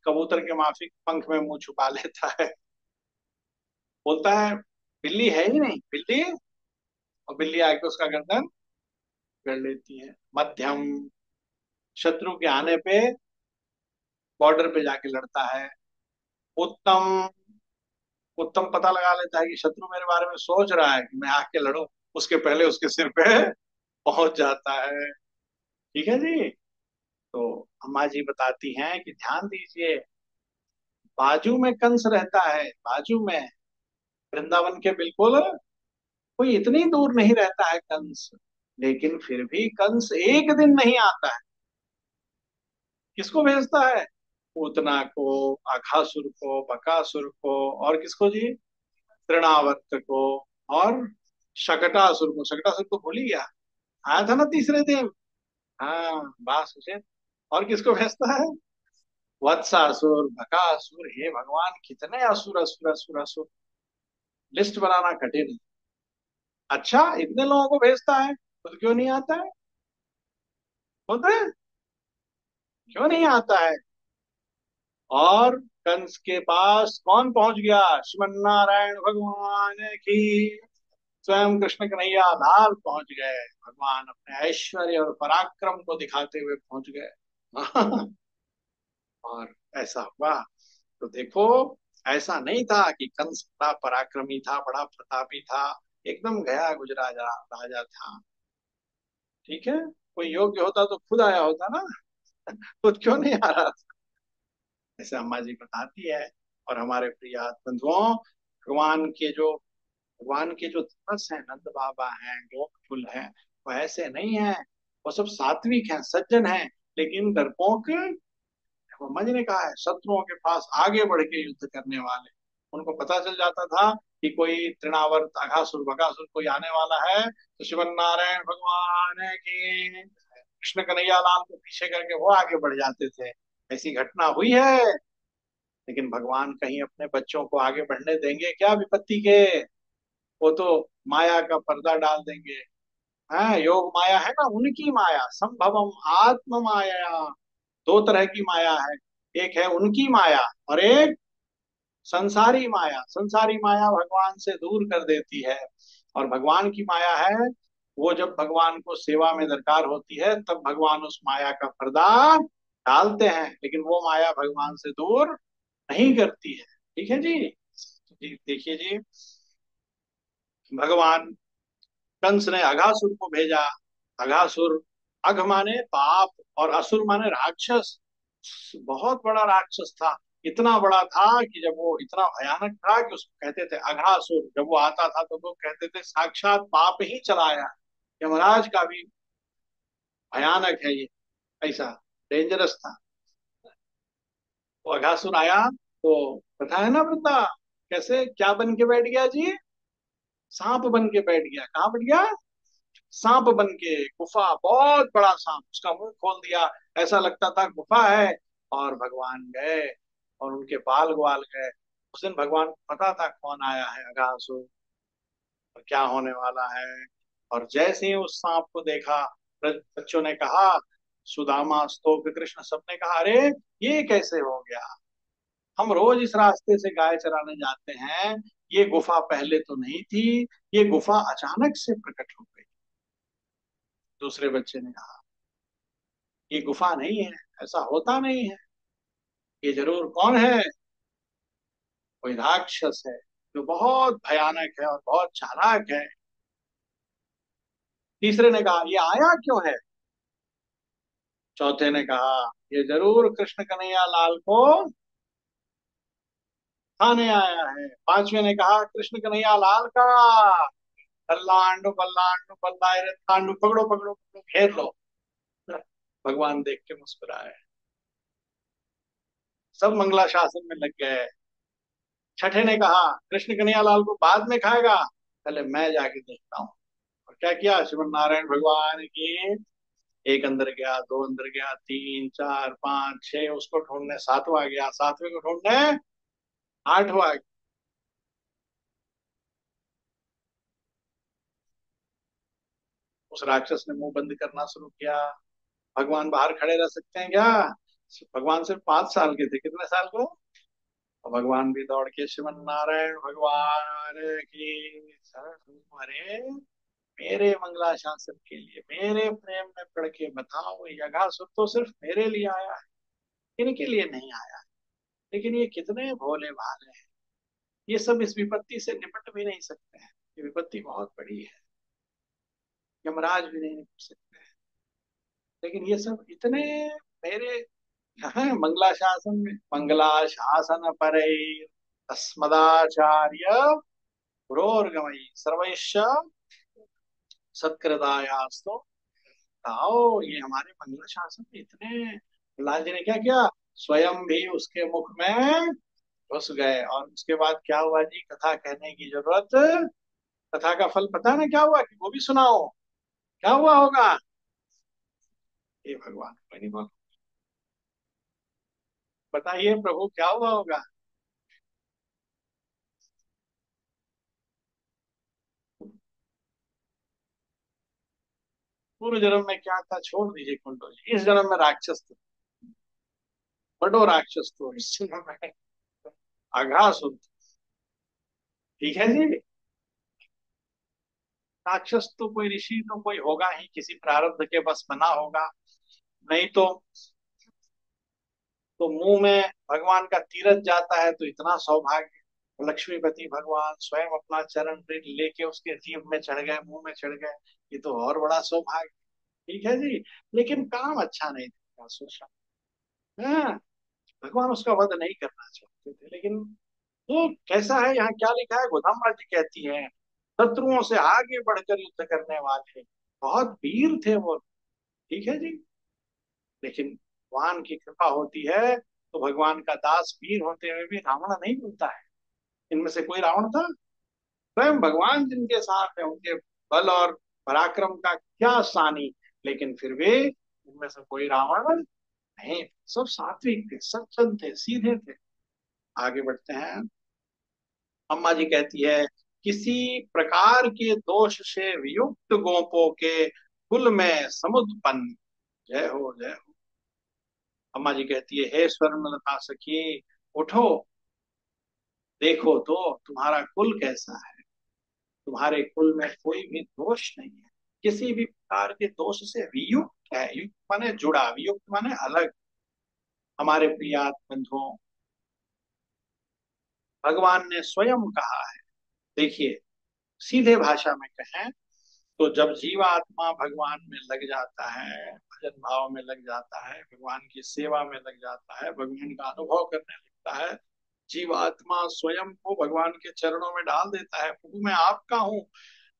कबूतर के माफिक पंख में मुंह छुपा लेता है। बोलता है बिल्ली है ही नहीं बिल्ली, और बिल्ली आके उसका गर्दन कर लेती है। मध्यम, शत्रु के आने पे बॉर्डर पे जाके लड़ता है। उत्तम, उत्तम पता लगा लेता है कि शत्रु मेरे बारे में सोच रहा है कि मैं आके लड़ूं, उसके पहले उसके सिर पे पहुंच जाता है। ठीक है जी? तो अम्मा जी बताती हैं कि ध्यान दीजिए, बाजू में कंस रहता है, बाजू में, वृंदावन के बिल्कुल कोई इतनी दूर नहीं रहता है कंस। लेकिन फिर भी कंस एक दिन नहीं आता है। किसको भेजता है? पूतना को, अघासुर को, बकासुर को, और किसको जी? तृणावर्त को, और शकटासुर को। शकटासुर को भूल ही गया, आया था ना तीसरे दिन। हाँ, बास उसे। और किसको भेजता है? वत्सासुर, बकासुर, हे भगवान कितने असुर असुर असुर असुर, लिस्ट बनाना कठिन है। अच्छा इतने लोगों को भेजता है, खुद क्यों नहीं आता है? खुद क्यों नहीं आता है? और कंस के पास कौन पहुंच गया? श्रीमन नारायण भगवान की, स्वयं कृष्ण कन्हैया लाल पहुंच गए। भगवान अपने ऐश्वर्य और पराक्रम को दिखाते हुए पहुंच गए। और ऐसा हुआ तो देखो, ऐसा नहीं था कि कंस बड़ा पराक्रमी था, बड़ा प्रतापी था। एकदम गया गुजरा राजा था। ठीक है, कोई योग्य होता तो खुद आया होता ना। खुद क्यों नहीं आ रहा था? ऐसे अम्मा जी बताती है। और हमारे प्रिय बंधुओं, भगवान के जो दास हैं, नंद बाबा हैं, गोकुल हैं, वो ऐसे नहीं है। वो सब सात्विक हैं, सज्जन हैं, लेकिन डरपोक। अम्मा जी ने कहा है, शत्रुओं के पास आगे बढ़ के युद्ध करने वाले। उनको पता चल जाता था कि कोई तृणावर्त, अघासुर, बकासुर कोई आने वाला है, तो शिवन नारायण भगवान की, कृष्ण कन्हैया लाल को पीछे करके वो आगे बढ़ जाते थे। ऐसी घटना हुई है। लेकिन भगवान कहीं अपने बच्चों को आगे बढ़ने देंगे क्या विपत्ति के? वो तो माया का पर्दा डाल देंगे। हाँ, योग माया है ना, उनकी माया, संभवम आत्म माया। दो तरह की माया है। एक है उनकी माया, और एक संसारी माया। संसारी माया भगवान से दूर कर देती है। और भगवान की माया है, वो जब भगवान को सेवा में दरकार होती है तब भगवान उस माया का पर्दा डालते हैं, लेकिन वो माया भगवान से दूर नहीं करती है। ठीक है जी। जी देखिए जी, भगवान कंस ने अघासुर को भेजा। अघासुर, अघ माने पाप, और असुर माने राक्षस। बहुत बड़ा राक्षस था। इतना बड़ा था कि जब वो इतना भयानक था कि उसको कहते थे अघासुर। जब वो आता था तो लोग कहते थे साक्षात पाप ही चलाया। यमराज का भी भयानक है ये, ऐसा डेंजरस था। वो अघासुर आया तो पता है ना वृंदा, कैसे क्या बन के बैठ गया जी? सांप बन के बैठ गया। कहाँ बैठ गया? सांप बन के। गुफा, बहुत बड़ा सांप, उसका मुंह खोल दिया। ऐसा लगता था गुफा है। और भगवान गए और उनके बाल ग्वाल गए। उस दिन भगवान को पता था कौन आया है, अघासुर, और क्या होने वाला है। और जैसे ही उस सांप को देखा, बच्चों ने कहा, सुदामा, स्तोक, कृष्ण, सबने कहा, अरे ये कैसे हो गया? हम रोज इस रास्ते से गाय चराने जाते हैं। ये गुफा पहले तो नहीं थी, ये गुफा अचानक से प्रकट हो गई। दूसरे बच्चे ने कहा, ये गुफा नहीं है, ऐसा होता नहीं है। ये जरूर कौन है? कोई राक्षस है, जो बहुत भयानक है और बहुत चालाक है। तीसरे ने कहा, ये आया क्यों है? चौथे ने कहा, ये जरूर कृष्ण कन्हैया लाल को खाने आया है। पांचवे ने कहा, कृष्ण कन्हैया लाल का बल्लांडु बल्लांडु बल्लाए रे तांडु, पकड़ो पकड़ो पकड़ो, घेर लो। भगवान देख के मुस्कुराए। सब मंगला शासन में लग गए। छठे ने कहा, कृष्ण कन्हैया लाल को बाद में खाएगा, पहले मैं जाके देखता हूँ। और क्या किया? श्रीमन नारायण भगवान की, एक अंदर गया, दो अंदर गया, तीन, चार, पांच, छह, उसको ढूंढने सातवां गया, सातवें को ढूंढने आठवां गया। उस राक्षस ने मुंह बंद करना शुरू किया। भगवान बाहर खड़े रह सकते हैं क्या? भगवान सिर्फ 5 साल के थे, कितने साल को? और भगवान भी दौड़ के, श्रीमन नारायण भगवान की शरण, अरे मेरे मंगलाशासन के लिए, मेरे प्रेम में पड़ के बताओ, ये अघासुर तो सिर्फ मेरे लिए आया है, इनके लिए नहीं आया। लेकिन ये कितने भोले भाले हैं, ये सब इस विपत्ति से निपट भी नहीं सकते हैं। ये विपत्ति बहुत बड़ी है, यमराज भी नहीं निपट सकते हैं। लेकिन ये सब इतने मेरे हैं। मंगलाशासन में, मंगलाशासन पर अस्मदाचार्य पुरोर्गमयी सर्वैश्च सत्कृतायास्तु। आओ, ये हमारे मंगल शासन में इतने, लाल जी ने क्या किया? स्वयं भी उसके मुख में घुस गए। और उसके बाद क्या हुआ जी? कथा कहने की जरूरत, कथा का फल पता है ना क्या हुआ, कि वो भी सुनाओ। क्या हुआ होगा? ये भगवान, कोई नहीं बोल। बताइए प्रभु क्या हुआ होगा। पूर्व जन्म में क्या था छोड़ दीजिए कुंडो जी, इस जन्म में राक्षस थे, बड़ो राक्षस तो इस जन्म में आघासुर। ठीक है जी। राक्षस तो कोई ऋषि तो कोई होगा ही, किसी प्रारब्ध के बस बना होगा। नहीं तो मुंह में भगवान का तीरथ जाता है तो इतना सौभाग्य। लक्ष्मीपति भगवान स्वयं अपना चरण लेके उसके जीभ में चढ़ गए, मुंह में चढ़ गए, ये तो और बड़ा सौभाग्य। ठीक है जी। लेकिन काम अच्छा नहीं था, सोचा। हाँ, भगवान उसका वध नहीं करना चाहते थे, लेकिन वो कैसा है, यहाँ क्या लिखा है, गोदामा जी कहती है, शत्रुओं से आगे बढ़कर युद्ध करने वाले बहुत वीर थे वो। ठीक है जी। लेकिन भगवान की कृपा होती है तो भगवान का दास वीर होते हुए भी रावण नहीं मिलता है। इनमें से कोई रावण था? स्वयं भगवान जिनके साथ है उनके बल और पराक्रम का क्या सानी, लेकिन फिर भी इनमें से कोई रावण नहीं। सब सात्विक थे, सज्जन थे, सीधे थे। आगे बढ़ते हैं। अम्मा जी कहती है, किसी प्रकार के दोष से वियुक्त गोपों के कुल में समुत्पन्न। जय हो जय हो। अम्मा जी कहती है, हे स्वर्णलता सखी, उठो, देखो तो तुम्हारा कुल कैसा है। तुम्हारे कुल में कोई भी दोष नहीं है, किसी भी प्रकार के दोष से वियुक्त है। युक्त माने जुड़ा, वियुक्त माने अलग। हमारे प्रिय बंधुओं, भगवान ने स्वयं कहा है। देखिए, सीधे भाषा में कहें तो जब जीवात्मा भगवान में लग जाता है, भजन भाव में लग जाता है, भगवान की सेवा में लग जाता है, भगवान का अनुभव करने लगता है, जीवात्मा स्वयं को भगवान के चरणों में डाल देता है। प्रभु मैं आपका हूँ,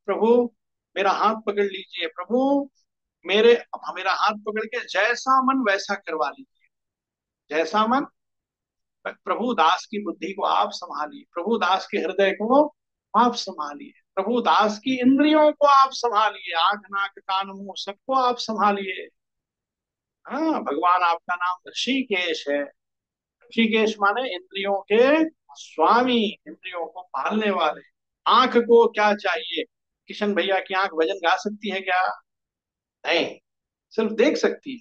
प्रभु मेरा हाथ पकड़ लीजिए, प्रभु मेरे मेरा हाथ पकड़ के जैसा मन वैसा करवा लीजिए। जैसा मन, प्रभु दास की बुद्धि को आप संभालिए, प्रभु दास के हृदय को आप संभालिए, प्रभु दास की इंद्रियों को आप संभालिए, आंख नाक कान मुंह सबको आप संभालिए। हाँ, भगवान आपका नाम ऋषिकेश है। ऋषिकेश माने इंद्रियों के स्वामी, इंद्रियों को पालने वाले। आंख को क्या चाहिए? किशन भैया की आंख भजन गा सकती है क्या? नहीं, सिर्फ देख सकती है।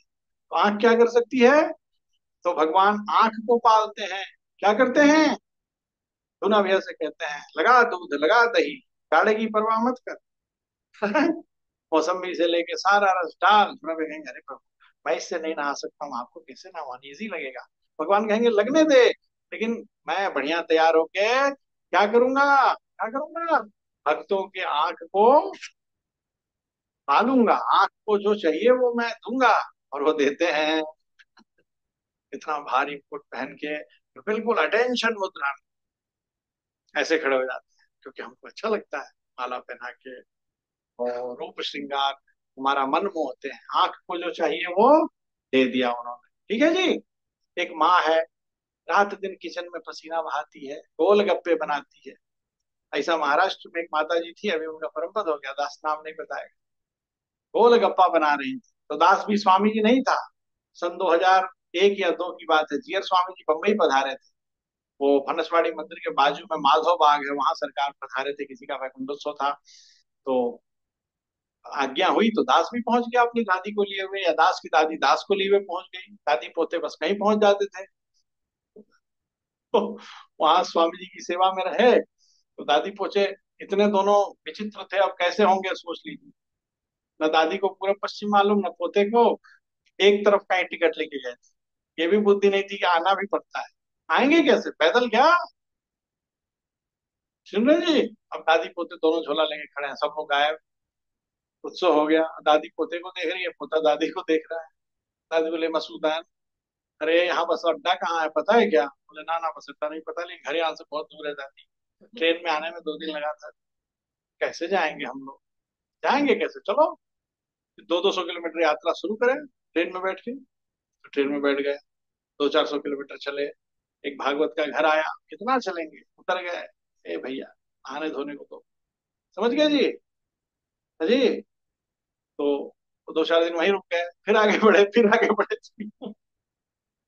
तो आंख क्या कर सकती है? तो भगवान आंख को पालते हैं। क्या करते हैं? धुना भैया से कहते हैं, लगा दूध लगा दही, काढ़े की परवाह मत कर। मौसम्बी से लेके सारा रस डाल। धुना भैया कहेंगे, अरे प्रभु मैं इससे नहीं नहा सकता हूँ, आपको कैसे नहा, इजी लगेगा। भगवान कहेंगे, लगने दे, लेकिन मैं बढ़िया तैयार होके क्या करूंगा, क्या करूंगा, भक्तों के आंख को पालूंगा, आंख को जो चाहिए वो मैं दूंगा। और वो देते हैं, इतना भारी मुकुट पहन के, तो बिल्कुल अटेंशन मुद्रा में ऐसे खड़े हो जाते हैं, क्योंकि हमको अच्छा लगता है माला पहना के और रूप श्रृंगार हमारा मन मोहते हैं। आंख को जो चाहिए वो दे दिया उन्होंने। ठीक है जी। एक माँ है, रात दिन किचन में पसीना बहाती है, गोलगप्पे बनाती है। ऐसा महाराष्ट्र में एक माता जी थी, अभी उनका परम पद हो गया, दास नाम नहीं बताएगा। गोलगप्पा बना रही थी, तो दास भी स्वामी जी नहीं था। सन 2001 या 2 की बात है, जीयर स्वामी जी बम्बई पधारे थे। वो फनसवाड़ी मंदिर के बाजू में माधव बाग है, वहां सरकार पधारे थे, किसी का वैकुंठोत्सव था। तो आज्ञा हुई तो दास भी पहुंच गया अपनी दादी को लिए हुए, या दास की दादी दास को लिए हुए पहुंच गई। दादी पोते बस कहीं पहुंच जाते थे। तो वहां स्वामी जी की सेवा में रहे, तो दादी पूछे, इतने दोनों विचित्र थे, अब कैसे होंगे सोच लीजिए। न दादी को पूरा पश्चिम मालूम, न पोते को एक तरफ का ही टिकट लेके गए थे। ये भी बुद्धि नहीं थी कि आना भी पड़ता है। आएंगे कैसे, पैदल क्या? सुन रहे जी। अब दादी पोते दोनों झोला लेके खड़े हैं, सब लोग गायब। उत्सव हो गया, दादी पोते को देख रही है, पोता दादी को देख रहा है। दादी बोले, मसूदान, अरे यहाँ बस अड्डा कहाँ है पता है क्या? बोले, ना ना बस अड्डा नहीं पता, लेकिन घर यहाँ से बहुत दूर है दादी, ट्रेन में आने में 2 दिन लगा था। कैसे जाएंगे हम लोग? जाएंगे कैसे, चलो 200-200 किलोमीटर यात्रा शुरू करें ट्रेन में बैठ के। तो ट्रेन में बैठ गए, 200-400 किलोमीटर चले। एक भागवत का घर आया, कितना चलेंगे, उतर गए। ए भैया, नहाने धोने को तो, समझ गए जी। हाँ जी। तो 2-4 दिन वहीं रुक गए, फिर आगे बढ़े, फिर आगे बढ़े।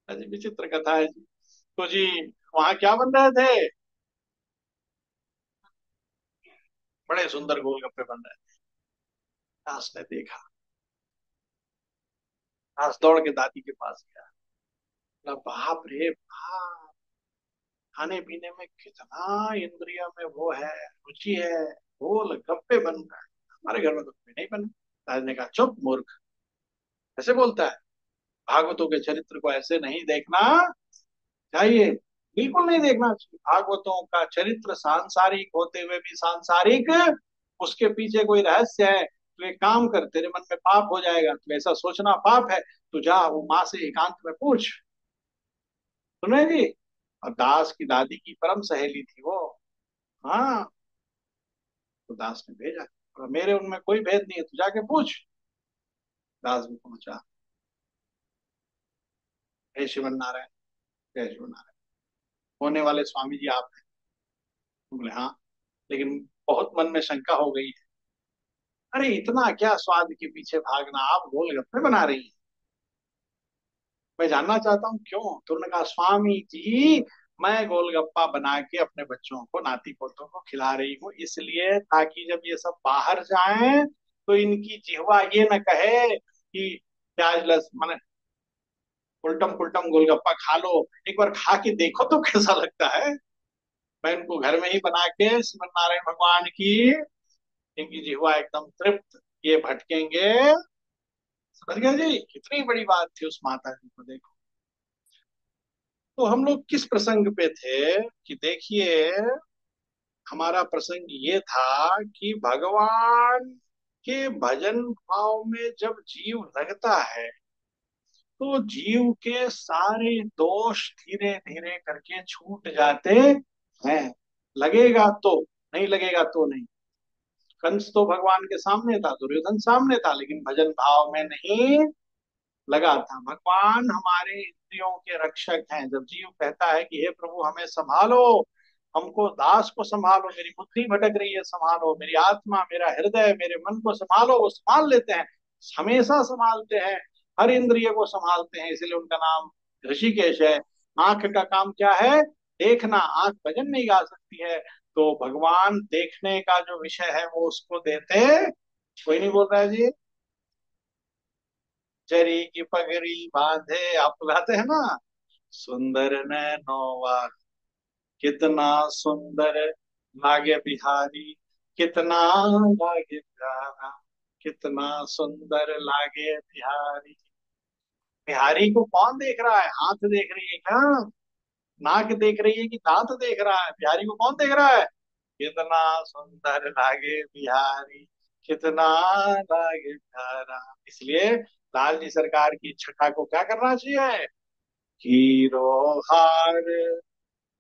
हाँ जी, विचित्र कथा है जी। तो जी वहां क्या बन रहे थे? बड़े सुंदर गोलगप्पे बन रहे थे। दास ने देखा। दास दौड़ के दादी के पास गया। बोला, बाप रे बाप, खाने पीने में कितना इंद्रिय में वो है, रुचि है। गोलगप्पे बन रहा है, हमारे घर में तो कभी नहीं बने। दादी ने कहा, चुप मूर्ख, ऐसे बोलता है? भागवतों के चरित्र को ऐसे नहीं देखना चाहिए, बिल्कुल नहीं देखना चाहिए। भागवतों का चरित्र सांसारिक होते हुए भी सांसारिक, उसके पीछे कोई रहस्य है। तो एक काम कर, तेरे मन में पाप हो जाएगा, तो ऐसा सोचना पाप है, तो जा वो माँ से एकांत में पूछ। सुने जी। और दास की दादी की परम सहेली थी वो। हाँ। तो दास ने भेजा, और मेरे उनमें कोई भेद नहीं है, तू जाके पूछ। दास भी पहुंचा। हे शिवन नारायण, जय शिव नारायण, होने वाले स्वामी जी आप हैं? बोले हाँ, लेकिन बहुत मन में शंका हो गई है। अरे इतना क्या स्वाद के पीछे भागना, आप गोलगप्पे बना रही हैं, मैं जानना चाहता हूँ क्यों? तो उन्होंने कहा, स्वामी जी मैं गोलगप्पा बना के अपने बच्चों को, नाती पोतों को खिला रही हूँ, इसलिए ताकि जब ये सब बाहर जाएं तो इनकी जिह्वा ये न कहे कि प्याज लस माने उल्टम पुल्टम गोलगप्पा खा लो, एक बार खा के देखो तो कैसा लगता है। मैं इनको घर में ही बना के श्रीमन नारायण भगवान की, इनकी जिह्वा एकदम तृप्त, ये भटकेंगे। समझ गया जी, कितनी बड़ी बात थी उस माता जी को, देखो। तो हम लोग किस प्रसंग पे थे कि देखिए, हमारा प्रसंग ये था कि भगवान के भजन भाव में जब जीव लगता है तो जीव के सारे दोष धीरे धीरे करके छूट जाते हैं। लगेगा तो, नहीं लगेगा तो नहीं। कंस तो भगवान के सामने था, दुर्योधन सामने था, लेकिन भजन भाव में नहीं लगा था। भगवान हमारे इंद्रियों के रक्षक हैं। जब जीव कहता है कि हे प्रभु हमें संभालो, हमको दास को संभालो, मेरी बुद्धि भटक रही है संभालो, मेरी आत्मा, मेरा हृदय, मेरे मन को संभालो, वो संभाल लेते हैं, हमेशा संभालते हैं, हर इंद्रिय को संभालते हैं, इसलिए उनका नाम ऋषिकेश है। आंख का काम क्या है? देखना। आंख भजन नहीं गा सकती है, तो भगवान देखने का जो विषय है वो उसको देते। कोई नहीं बोल रहा है जी। चरी की पगड़ी बांधे, आप तो गाते हैं ना, सुंदर नैनोवा, कितना सुंदर लागे बिहारी, कितना लागे प्यारा, कितना सुंदर लागे बिहारी। बिहारी को कौन देख रहा है? हाथ देख रही है क्या? नाक देख रही है कि दांत देख रहा है? बिहारी को कौन देख रहा है? कितना सुंदर लागे बिहारी, कितना लागे प्यारा। इसलिए लाल जी सरकार की छठा को क्या करना चाहिए? हीरो हार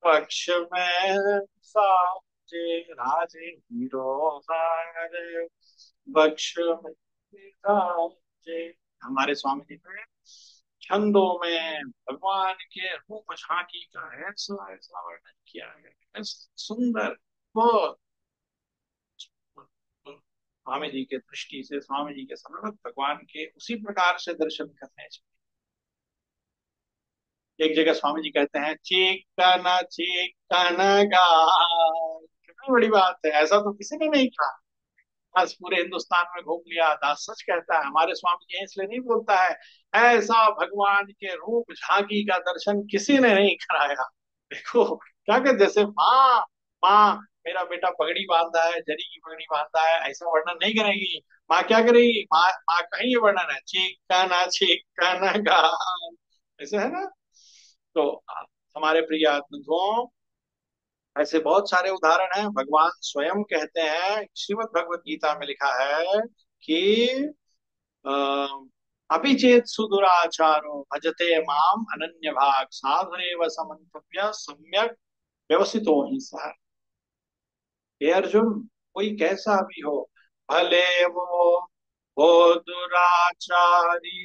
पक्ष में साजे राजे, हीरो हार पक्ष में साजे। हमारे स्वामी जी ने छंदों में भगवान के रूप झांकी का ऐसा ऐसा वर्णन किया है, ऐसा सुंदर। बहुत स्वामी जी के दृष्टि से, स्वामी जी के समर्थ भगवान के उसी प्रकार से दर्शन करने चाहिए। एक जगह स्वामी जी कहते हैं, चिकन गा, कितनी बड़ी बात है, ऐसा तो किसी ने नहीं कहा। बस पूरे हिंदुस्तान में घूम लिया। दास सच कहता है, हमारे स्वामी जी इसलिए नहीं बोलता है, ऐसा भगवान के रूप झांकी का दर्शन किसी ने नहीं कराया। देखो क्या कर, जैसे माँ, माँ मेरा बेटा पगड़ी बांधा है, जरी की पगड़ी बांधा है, ऐसा वर्णन नहीं करेगी। माँ क्या करेगी? माँ माँ का ही ये वर्णन है, चिकन गा, ऐसे है ना। तो हमारे प्रिय आत्मधुओं, ऐसे बहुत सारे उदाहरण हैं। भगवान स्वयं कहते हैं, श्रीमद् भगवत गीता में लिखा है कि अपिचेत सुदुराचारो भजते माम अनन्य भाग साधुरेव समन्तव्य सम्यक व्यवस्थितो ही सह। हे अर्जुन, कोई कैसा भी हो, भले वो दुराचारी,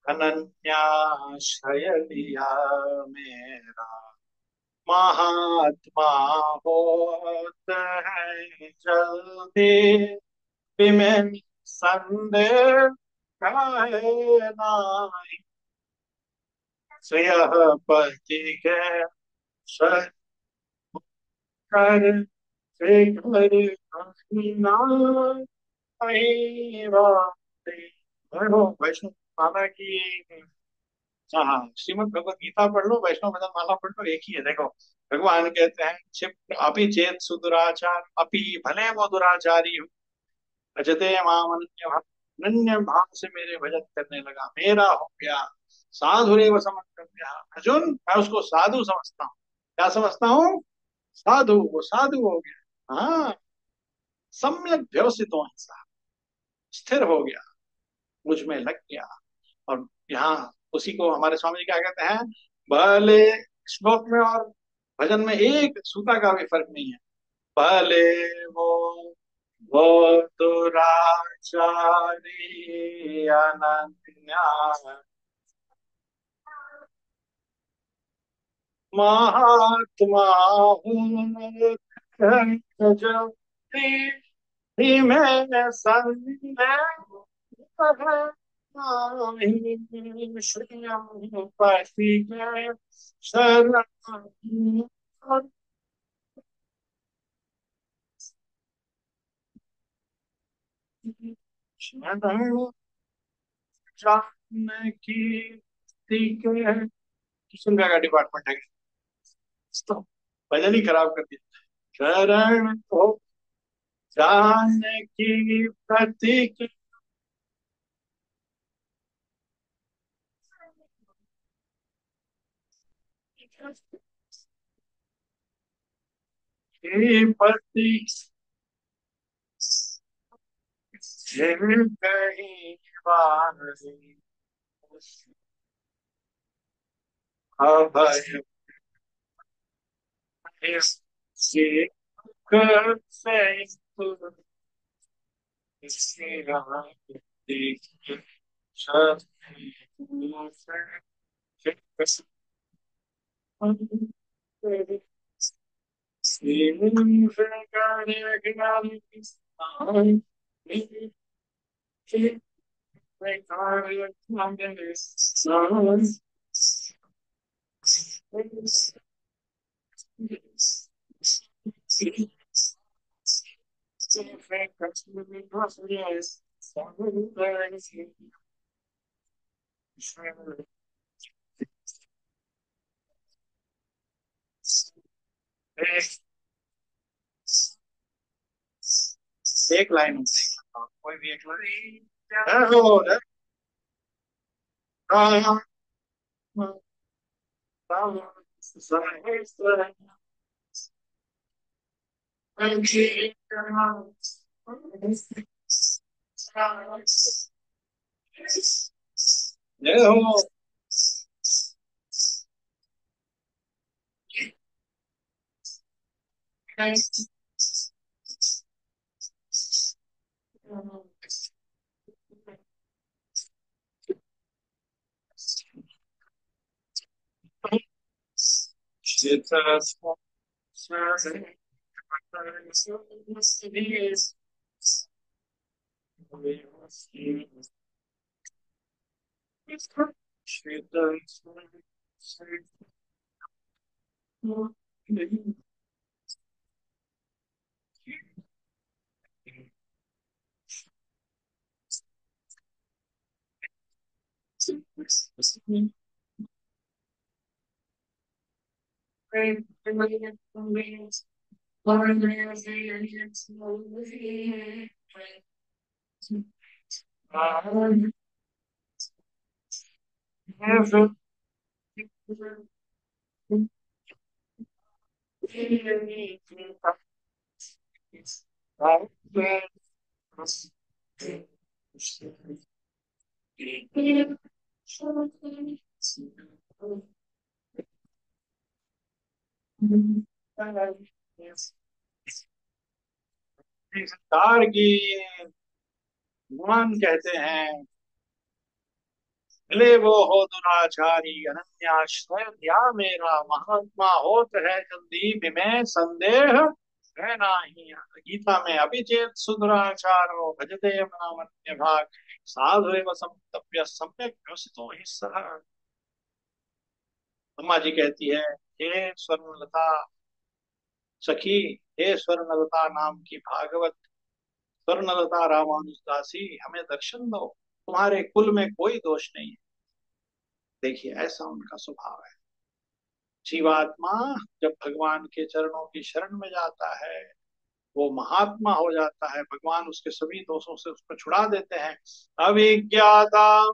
अनन्याश्रय लिया मेरा, महात्मा होते हैं जल्दी, विमेन संदेह काहे नाहि। श्रेयः पति के सर कर शेखर नारायण पढ़ो वैष्णव माला की। हाँ हाँ, श्रीमद् भगवत गीता पढ़ लो, वैष्णव भजन माला पढ़ लो, एक ही है। देखो भगवान कहते हैं क्षिप्र अपि चेत सुदुराचार अपि, भले वो दुराचारी हो, भजते माम अनन्य भाव, अनन्य भाव से मेरे भजन करने लगा, मेरा हो गया, साधुरेव समर्पया। अर्जुन मैं उसको साधु समझता हूँ। क्या समझता हूँ? साधु, वो साधु हो गया। हाँ, सम्यक व्यवस्थित हो, ऐसा स्थिर हो गया, मुझ में लग गया। और यहाँ उसी को हमारे स्वामी जी क्या कहते हैं, भले श्लोक में और भजन में एक सूता का भी फर्क नहीं है। भले वो वो दुराचारी अनन्या महात्मा हूँ जो में संदेह नहीं, श्रियम पति के शरण शरण जानने की के किशन का डिपार्टमेंट है, तो भजन ही खराब कर दिया। शरण को जानने की प्रतीक की प्रतीक से कहीं बार अभय से कर से देखिए एक लाइन कोई भी एक लाइन। जय हो। सरकार की भगवान कहते हैं, भले वो हो दुराचारी अनन्याश्रय या मेरा महात्मा होत है जल्दी में संदेह है नाही। गीता में अभिचेत सुदुराचारो भजते नामन्य भाग साधु एव संतप्य सम्यक व्यवसितो हि सः। अम्मा जी कहती है, हे स्वर्णलता सखी, हे स्वर्णलता नाम की भागवत, स्वर्णलता रामानुजदासी, हमें दर्शन दो, तुम्हारे कुल में कोई दोष नहीं है। देखिए ऐसा उनका स्वभाव है। जीवात्मा जब भगवान के चरणों की शरण में जाता है, वो महात्मा हो जाता है, भगवान उसके सभी दोषों से उसको छुड़ा देते हैं। अविज्ञाता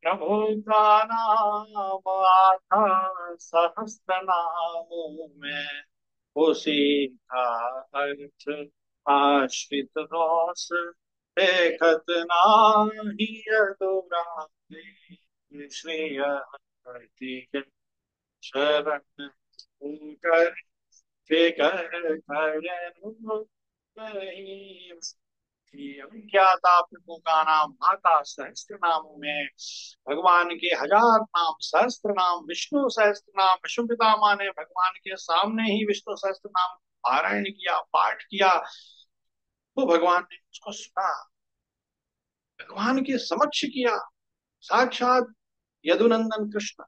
प्रभु का नाम आता सहस्त्र नामों में, उसी का अर्थ आश्रित दोष देखत नाही अधूराई। श्री हरि के शरण कर फिकर कर नहीं। अज्ञाता प्रभु का नाम माता सहस्त्र नामों में, भगवान के हजार नाम सहस्त्र नाम, विष्णु सहस्त्र नाम, विष्णु पितामह ने भगवान के सामने ही विष्णु सहस्त्र नाम पारायण किया, पाठ किया, तो भगवान ने उसको सुना, भगवान के समक्ष किया। साक्षात यदुनंदन कृष्ण,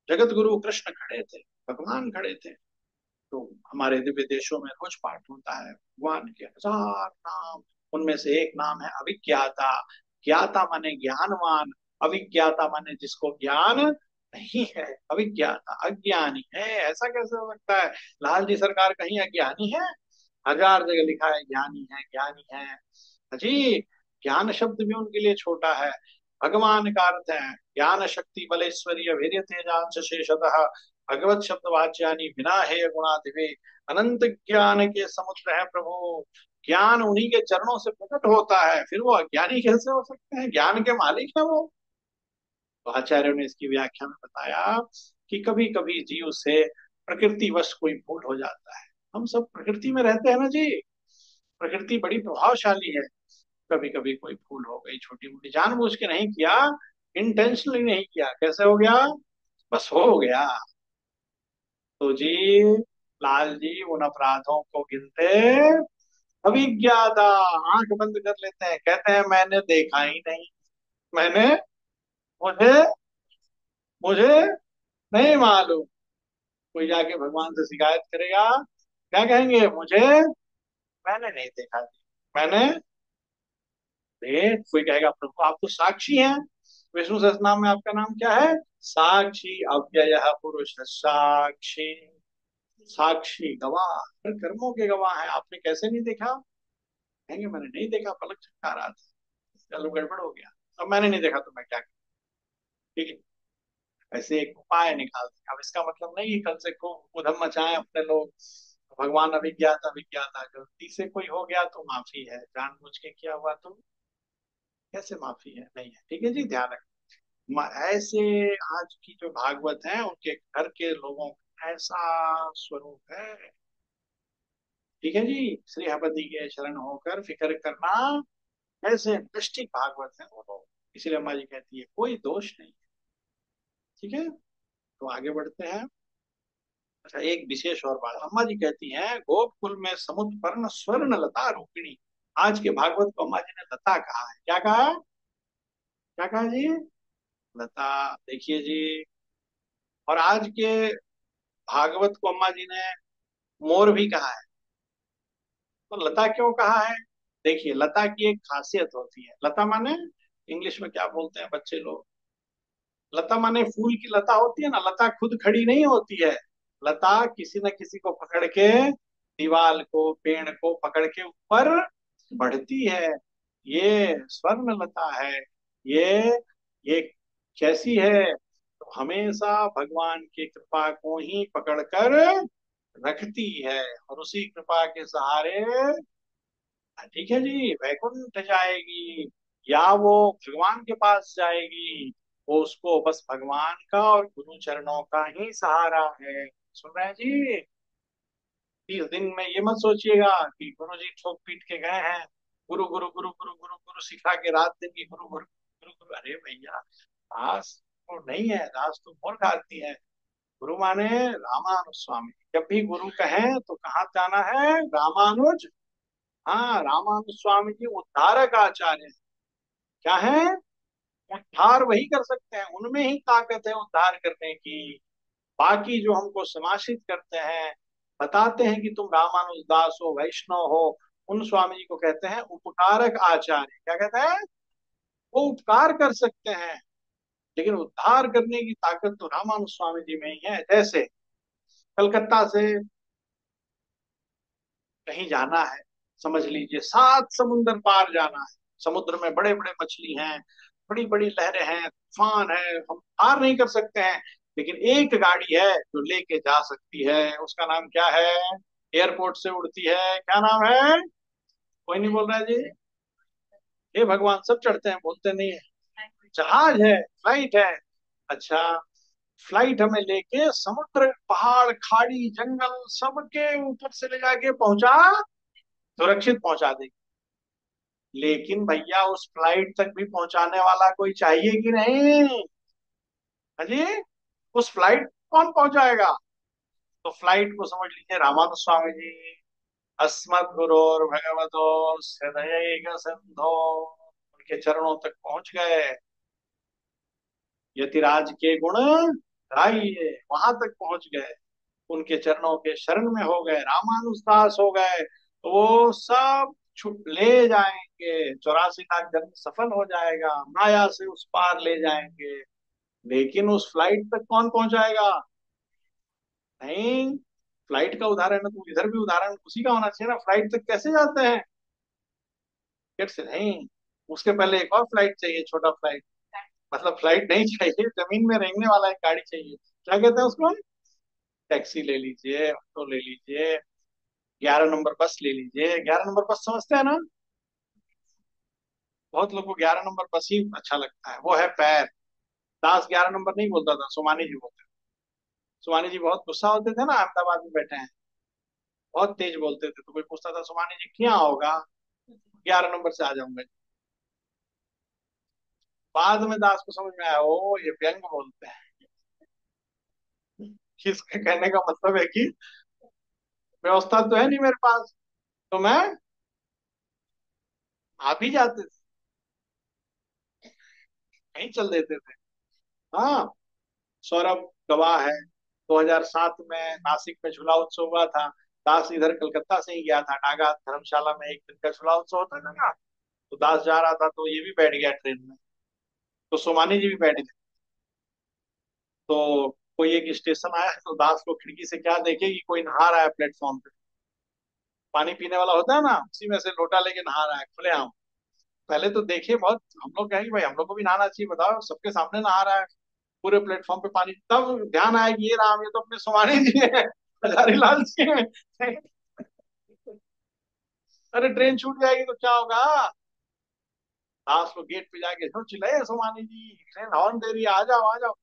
जगत गुरु कृष्ण खड़े थे, भगवान खड़े थे। तो हमारे दिव्य देशों में रोज पाठ होता है भगवान के हजार नाम, उनमें से एक नाम है अविज्ञाता। ज्ञाता माने ज्ञानवान, अविज्ञाता माने जिसको ज्ञान नहीं है, अविज्ञाता अज्ञानी है। ऐसा कैसे हो सकता है? लाल जी सरकार कहीं अज्ञानी है? हजार जगह लिखा है ज्ञानी है, ज्ञानी है। जी, ज्ञान शब्द भी उनके लिए छोटा है। भगवान का अर्थ है ज्ञान शक्ति बलेश्वरी वीर्य तेजांश शेषतः, भगवत शब्द वाच्यानी बिना हे गुणाधिवे, अनंत ज्ञान के समुद्र है प्रभु। ज्ञान उन्हीं के चरणों से प्रकट होता है, फिर वो अज्ञानी कैसे हो सकते हैं? ज्ञान के मालिक है वो। तो आचार्यों ने इसकी व्याख्या में बताया कि कभी कभी जीव से प्रकृति वश कोई भूल हो जाता है। हम सब प्रकृति में रहते हैं ना जी, प्रकृति बड़ी प्रभावशाली है। कभी कभी कोई भूल हो गई, छोटी मोटी, जानबूझ के नहीं किया, इंटेंशनली नहीं किया, कैसे हो गया? बस हो गया। तो जी, लाल जी उन अपराधों को गिनते अभिज्ञाता, आंख बंद कर लेते हैं, कहते हैं मैंने देखा ही नहीं, मैंने, मुझे मुझे नहीं मालूम। कोई जाके भगवान से शिकायत करेगा, क्या कहेंगे? मुझे, मैंने नहीं देखा, मैंने देख। कोई कहेगा प्रभु आप तो साक्षी हैं, विष्णु सहस्त्रनाम में आपका नाम क्या है? साक्षी अव्यय पुरुष साक्षी। साक्षी गवाह, हर कर्मों के गवाह है, आपने कैसे नहीं देखा? कहेंगे मैंने नहीं देखा, पलक झपका रहा था, चलो गड़बड़ हो गया, अब मैंने नहीं देखा तो मैं क्या करूं? ठीक है, ऐसे एक उपाय निकाल दिया। अब इसका मतलब नहीं है कल से खूब उधम मचाएं अपने लोग, भगवान अभिज्ञाता अभिज्ञाता, गलती से कोई हो गया तो माफी है, जानबूझ के किया हुआ तो कैसे माफी है? नहीं है। ठीक है जी, ध्यान रखें। ऐसे आज की जो भागवत है उनके घर के लोगों का ऐसा स्वरूप है। ठीक है जी, श्री हपति के शरण होकर फिक्र करना, ऐसे निष्ठिक भागवत है वो लोग। इसलिए अम्मा जी कहती है कोई दोष नहीं है। ठीक है, तो आगे बढ़ते हैं। अच्छा, एक विशेष और बात अम्मा जी कहती हैं, गोकुल में समुद्र पर्ण स्वर्ण लता रूपिणी। आज के भागवत को अम्मा जी ने लता कहा है। क्या कहा? क्या कहा जी? लता। देखिए जी, और आज के भागवत को अम्मा जी ने मोर भी कहा है। तो लता क्यों कहा है? देखिए, लता की एक खासियत होती है। लता माने इंग्लिश में क्या बोलते हैं बच्चे लोग? लता माने फूल की लता होती है ना, लता खुद खड़ी नहीं होती है। लता किसी न किसी को पकड़ के, दीवार को, पेड़ को पकड़ के ऊपर बढ़ती है। ये स्वर्ण लता है। ये ये कैसी है? तो हमेशा भगवान की कृपा को ही पकड़कर रखती है, और उसी कृपा के सहारे, ठीक है जी, वैकुंठ जाएगी या वो भगवान के पास जाएगी, वो उसको बस भगवान का और गुरु चरणों का ही सहारा है। सुन रहे हैं जी? 30 दिन में ये मत सोचिएगा कि गुरु जी ठोक पीट के गए हैं, गुरु गुरु गुरु गुरु गुरु गुरु सिखा के रात दिन की गुरु गुरु गुरु गुरु। अरे भैया, दास तो नहीं है, दास तो मोर खाती है। गुरु माने रामानुज स्वामी। जब भी गुरु कहें तो कहाँ जाना है? रामानुज। हाँ, रामानुज स्वामी जी उद्धारक आचार्य हैं। क्या है? उद्धार वही कर सकते हैं, उनमें ही ताकत है उद्धार करने की। बाकी जो हमको समाशित करते हैं, बताते हैं कि तुम रामानुज दास हो, वैष्णव हो, उन स्वामी जी को कहते हैं उपकारक आचार्य। क्या कहते हैं? वो उपकार कर सकते हैं, लेकिन उद्धार करने की ताकत तो रामानुज स्वामी जी में ही है। जैसे कलकत्ता से कहीं जाना है, समझ लीजिए 7 समुंदर पार जाना है, समुद्र में बड़े बड़े मछली हैं, बड़ी बड़ी लहरें हैं, तूफान है, हम पार नहीं कर सकते हैं, लेकिन एक गाड़ी है जो लेके जा सकती है। उसका नाम क्या है? एयरपोर्ट से उड़ती है, क्या नाम है? कोई नहीं बोल रहा है जी। हे भगवान, सब चढ़ते हैं, बोलते नहीं है। जहाज है, फ्लाइट है। अच्छा, फ्लाइट हमें लेके समुद्र, पहाड़, खाड़ी, जंगल सबके ऊपर से ले जाके पहुंचा, सुरक्षित पहुंचा देगी। लेकिन भैया उस फ्लाइट तक भी पहुंचाने वाला कोई चाहिए कि नहीं? हाँ जी। उस फ्लाइट कौन पहुंचाएगा? तो फ्लाइट को समझ लीजिए रामानुज स्वामी जी अस्मद गुरोर भगवतो हृदय सिंधो, उनके चरणों तक पहुंच गए। यतिराज के गुण गाइए, वहां तक पहुंच गए, उनके चरणों के शरण में हो गए, रामानुजदास हो गए, तो वो सब छुप ले जाएंगे, 84 लाख जन्म सफल हो जाएगा, माया से उस पार ले जाएंगे। लेकिन उस फ्लाइट तक कौन पहुंचाएगा? नहीं। फ्लाइट का उदाहरण है तो इधर भी उदाहरण उसी का होना चाहिए ना। फ्लाइट तक कैसे जाते हैं? टिकट से नहीं। उसके पहले एक और फ्लाइट चाहिए, छोटा फ्लाइट। मतलब फ्लाइट नहीं चाहिए, जमीन में रेंगने वाला एक गाड़ी चाहिए। क्या कहते हैं उसको? टैक्सी ले लीजिए, ऑटो ले लीजिए, 11 नंबर बस ले लीजिए। 11 नंबर बस समझते हैं ना? बहुत लोग को 11 नंबर बस ही अच्छा लगता है, वो है पैर। दास 11 नंबर नहीं बोलता था, सोमानी जी बोलते थे। सोमानी जी बहुत गुस्सा होते थे ना, अहमदाबाद में बैठे हैं, बहुत तेज बोलते थे, तो कोई पूछता था सोमानी जी क्या होगा, 11 नंबर से आ जाऊंगा। बाद में दास को समझ में आया, ओ ये व्यंग बोलते हैं, कि इसके कहने का मतलब है कि व्यवस्था तो है नहीं मेरे पास, तो मैं आप ही जाते थे, कहीं चल देते थे। हाँ, सौरभ गवाह है, 2007 में नासिक में झूला उत्सव हुआ था। दास इधर कलकत्ता से ही गया था, नागा धर्मशाला में एक दिन का झूला उत्सव होता है ना। तो दास जा रहा था, तो ये भी बैठ गया ट्रेन में, तो सोमानी जी भी बैठ गए। तो कोई एक स्टेशन आया, तो दास को खिड़की से क्या देखे कि कोई नहा रहा है प्लेटफॉर्म पे, पानी पीने वाला होता है ना, उसी में से लोटा लेके नहा रहा है खुलेआम। पहले तो देखे बहुत, हम लोग कहेंगे भाई हम लोग को भी नहाना चाहिए, बताओ सबके सामने नहा रहा है पूरे प्लेटफॉर्म पे पानी। तब ध्यान आया कि ये राम, ये तो अपने सोमानी जी है, हजारी लाल जी है। अरे ट्रेन छूट जाएगी तो क्या होगा? दास लोग गेट पे जाके जो चिल्लाए, सोमानी जी ट्रेन हॉर्न दे रही है, आ जाओ आ जाओ।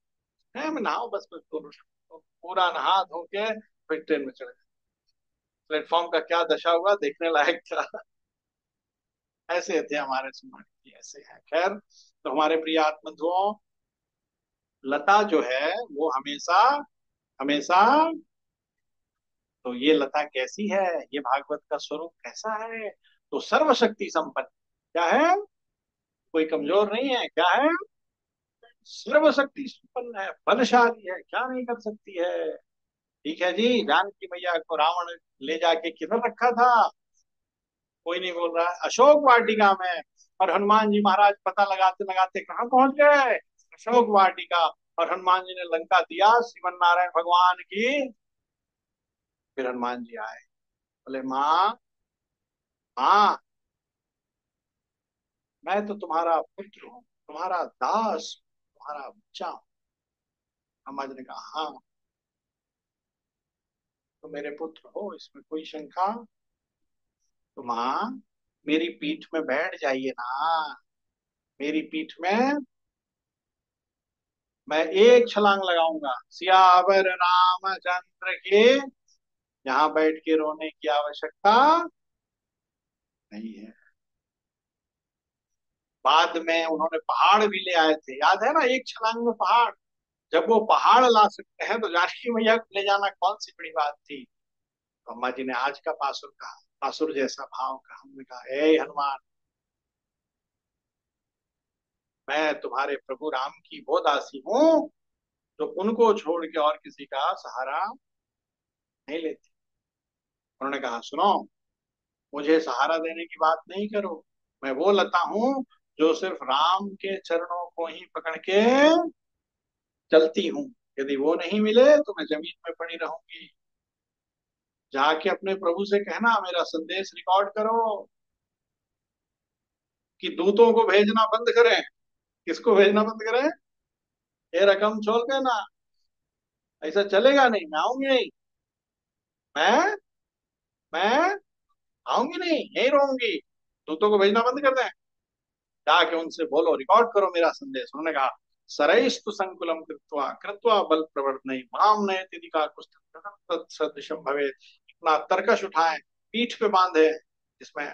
है मैं नहाओ बस, बस दोनों। तो पूरा नहा धो के फिर ट्रेन में चढ़े। प्लेटफॉर्म का क्या दशा हुआ, देखने लायक था। ऐसे थे हमारे सोमानी जी, ऐसे हैं। खैर, तो हमारे प्रिय आत्मबंधुओं, लता जो है वो हमेशा हमेशा, तो ये लता कैसी है, ये भागवत का स्वरूप कैसा है? तो सर्वशक्ति संपन्न। क्या है? कोई कमजोर नहीं है, क्या है? सर्वशक्ति संपन्न है, बलशाली है, क्या नहीं कर सकती है। ठीक है जी। जानकी मैया को रावण ले जाके किधर रखा था? कोई नहीं बोल रहा है, अशोक वाटिका में। और हनुमान जी महाराज पता लगाते लगाते कहाँ पहुंच गए? अशोक वाटिका। और हनुमान जी ने लंका दिया श्रीमन नारायण भगवान की। फिर हनुमान जी आए, बोले माँ, माँ, मैं तो तुम्हारा पुत्र हूँ, तुम्हारा दास, तुम्हारा बच्चा हूँ। हनुमान जी ने कहा हाँ, तो मेरे पुत्र हो, इसमें कोई शंका? तो माँ, मेरी पीठ में बैठ जाइए ना, मेरी पीठ में मैं एक छलांग लगाऊंगा, सियावर रामचंद्र के। यहाँ बैठ के रोने की आवश्यकता नहीं है। बाद में उन्होंने पहाड़ भी ले आए थे, याद है ना, एक छलांग में पहाड़। जब वो पहाड़ ला सकते हैं तो जानकी मैया को ले जाना कौन सी बड़ी बात थी? तो अम्मा जी ने आज का पासुर कहा, पासुर जैसा भाव कहा। हमने कहा ए हनुमान, मैं तुम्हारे प्रभु राम की वो दासी हूँ जो उनको छोड़ के और किसी का सहारा नहीं लेते। उन्होंने कहा सुनो, मुझे सहारा देने की बात नहीं करो। मैं वो लता हूं जो सिर्फ राम के चरणों को ही पकड़ के चलती हूँ। यदि वो नहीं मिले तो मैं जमीन में पड़ी रहूंगी। जाके अपने प्रभु से कहना मेरा संदेश रिकॉर्ड करो कि दूतों को भेजना बंद करें। किसको भेजना बंद करें? ये रकम छोड़ के ना, ऐसा चलेगा नहीं, मैं आऊंगी नहीं। मैं मैं आऊंगी नहीं, यही रहूंगी। दूतों को भेजना बंद कर दें। जाके उनसे बोलो, रिकॉर्ड करो मेरा संदेश। उन्होंने कहा सरैस्तु संकुलम कृत्वा कृत्वा बल प्रवर्तन माम नयति का कुछ सदृशम भवे। इतना तरकश उठाए, पीठ पे बांधे, जिसमें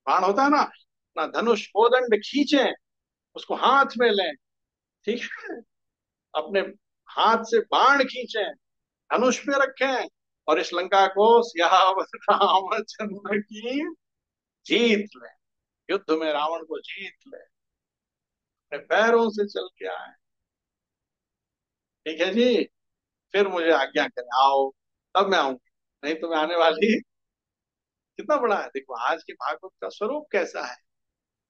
बाण होता है ना, अपना धनुष कोदंड खींचे, उसको हाथ में लें, ठीक है, अपने हाथ से बाण खींचे, धनुष पे रखें, और इस लंका को सियावर रामचंद्र की जीत ले, युद्ध में रावण को जीत ले, अपने पैरों से चल के आए। ठीक है जी, फिर मुझे आज्ञा करें, आओ, तब मैं आऊंगी, नहीं तो मैं आने वाली। कितना बड़ा है देखो, आज के भागवत का स्वरूप कैसा है।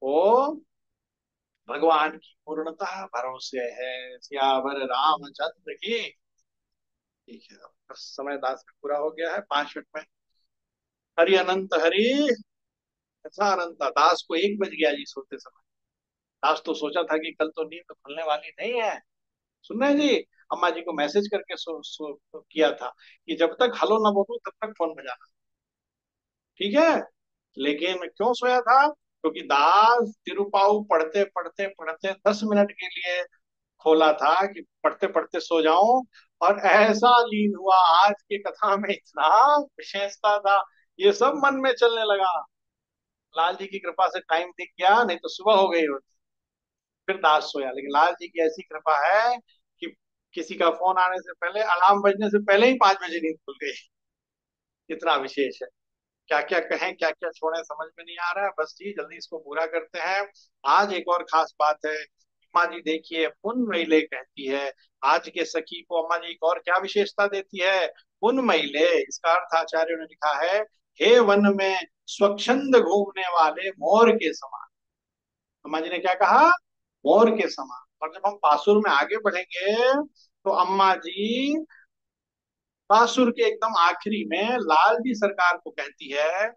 वो भगवान की पूर्णता भरोसे है, सियावर रामचंद्र की। ठीक है, अब बस समय दास का पूरा हो गया है, 5 मिनट में। हरि अनंत हरि, ऐसा अनंत। दास को 1 बज गया जी सोते समय। दास तो सोचा था कि कल तो नींद खुलने वाली नहीं है। सुन रहे हैं जी, अम्मा जी को मैसेज करके किया था कि जब तक हेलो ना बोलूं तब तक फोन बजाना। ठीक है, लेकिन क्यों सोया था? क्योंकि दास तिरुपाऊ पढ़ते पढ़ते पढ़ते 10 मिनट के लिए खोला था कि पढ़ते पढ़ते सो जाऊं, और ऐसा लीन हुआ आज की कथा में, इतना विशेषता था, ये सब मन में चलने लगा। लाल जी की कृपा से टाइम दिख गया, नहीं तो सुबह हो गई होती। फिर दास सोया, लेकिन लाल जी की ऐसी कृपा है कि किसी का फोन आने से पहले, अलार्म बजने से पहले ही 5 बजे नींद खुल गई। इतना विशेष है। क्या क्या कहें, क्या क्या छोड़ें, समझ में नहीं आ रहा है। बस जी जल्दी इसको पूरा करते हैं। आज एक और खास बात है, अम्मा जी देखिए पुन मैले कहती है। आज के सखी को अम्मा जी एक और क्या विशेषता देती है? पुन मैले, इसका अर्थ आचार्यों ने लिखा है, हे वन में स्वच्छंद घूमने वाले मोर के समान। अम्मा जी ने क्या कहा? मोर के समान। और जब हम पासुर में आगे बढ़ेंगे तो अम्मा जी पासुर के एकदम आखिरी में लाल जी सरकार को कहती है,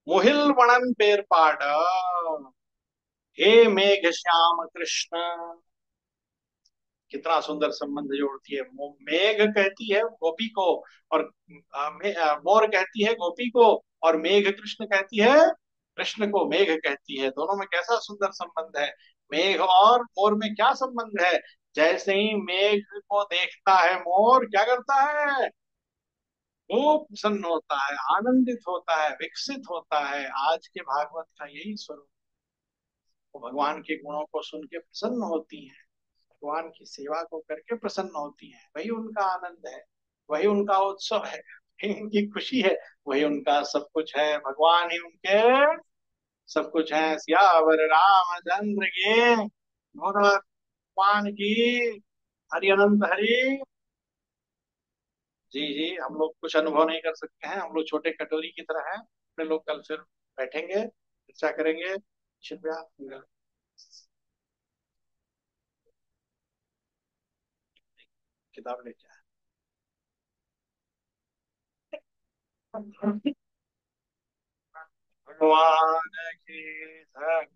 मोहिल वणन पेर पाड, हे मेघ श्याम कृष्ण। कितना सुंदर संबंध जोड़ती है। मेघ कहती है गोपी को, और मोर कहती है गोपी को, और मेघ कृष्ण कहती है कृष्ण को। मेघ कहती है, दोनों में कैसा सुंदर संबंध है। मेघ और मोर में क्या संबंध है? जैसे ही मेघ को देखता है मोर, क्या करता है? वो प्रसन्न होता है, आनंदित होता है, विकसित होता है। आज के भागवत का यही स्वरूप। वो भगवान के गुणों को सुन के प्रसन्न होती हैं, भगवान की सेवा को करके प्रसन्न होती हैं। वही उनका आनंद है, वही उनका उत्सव है, वही उनकी खुशी है, वही उनका सब कुछ है। भगवान ही उनके सब कुछ है। सियावर रामचंद्र की, भगवान की। हरि अनंत हरि। जी जी, हम लोग कुछ अनुभव नहीं कर सकते हैं, हम लोग छोटे कटोरी की तरह हैं। अपने लोग कल फिर बैठेंगे, चर्चा करेंगे। शिव्या किताब लेके आए। भगवान की जय।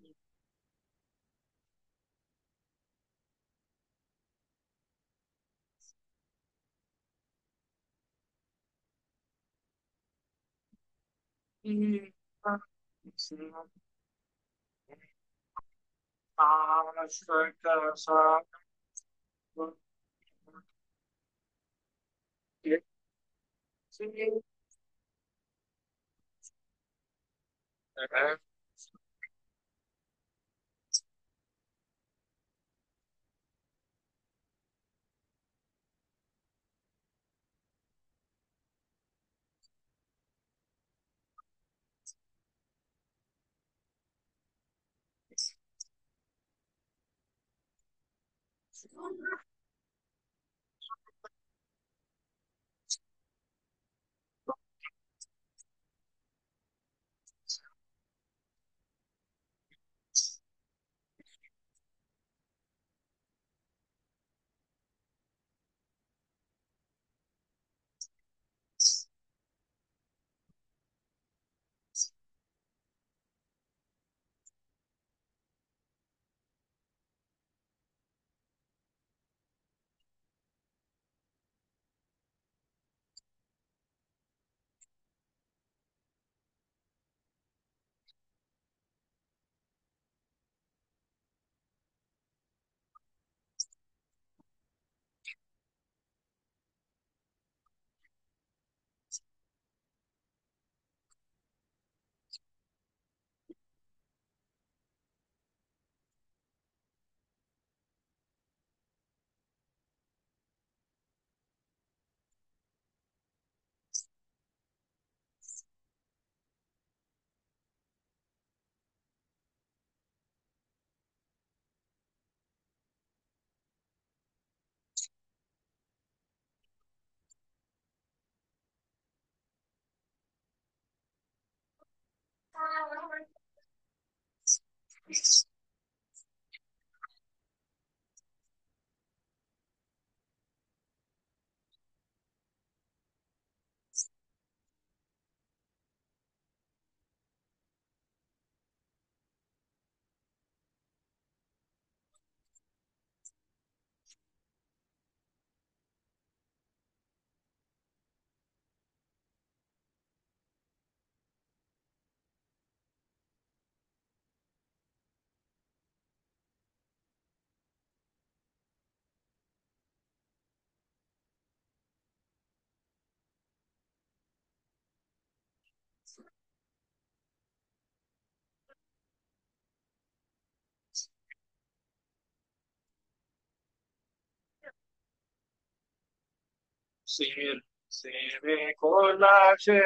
सिर सेवे को लाशे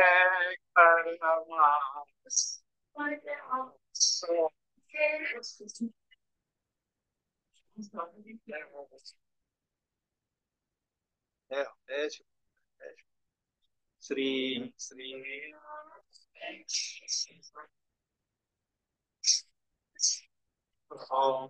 करमास सो श्री श्री ओम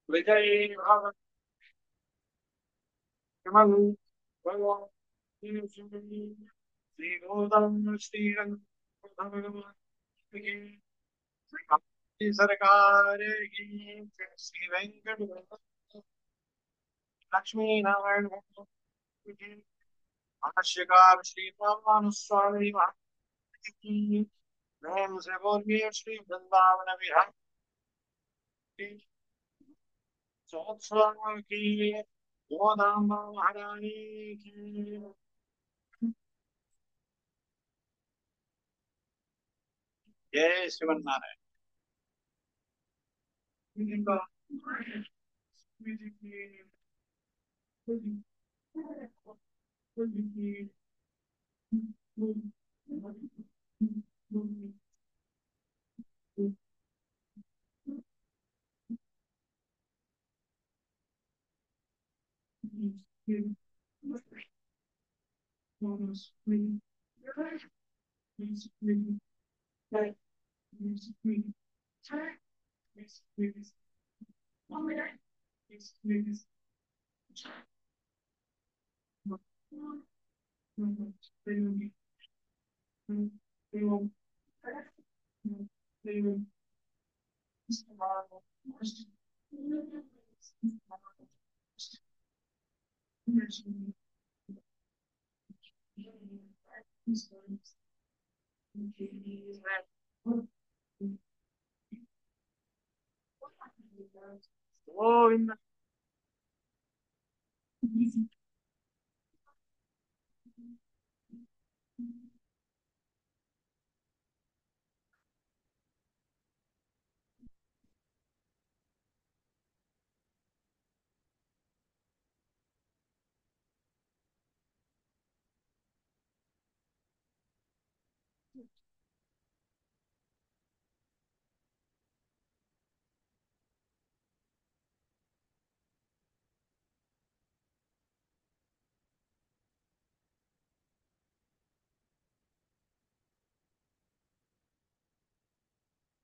विजयी भव भगवान श्रीगोतम श्रीरंग की सरकार की श्री वेंकट लक्ष्मी नारायण की भाष्यकार श्री रामानुस्वामी महाराज की प्रेम से बोलिए श्री वृंदावन बिहारी महोत्सव की गोदाम्बा महारानी की जय श्रीमन नारायण गोविंद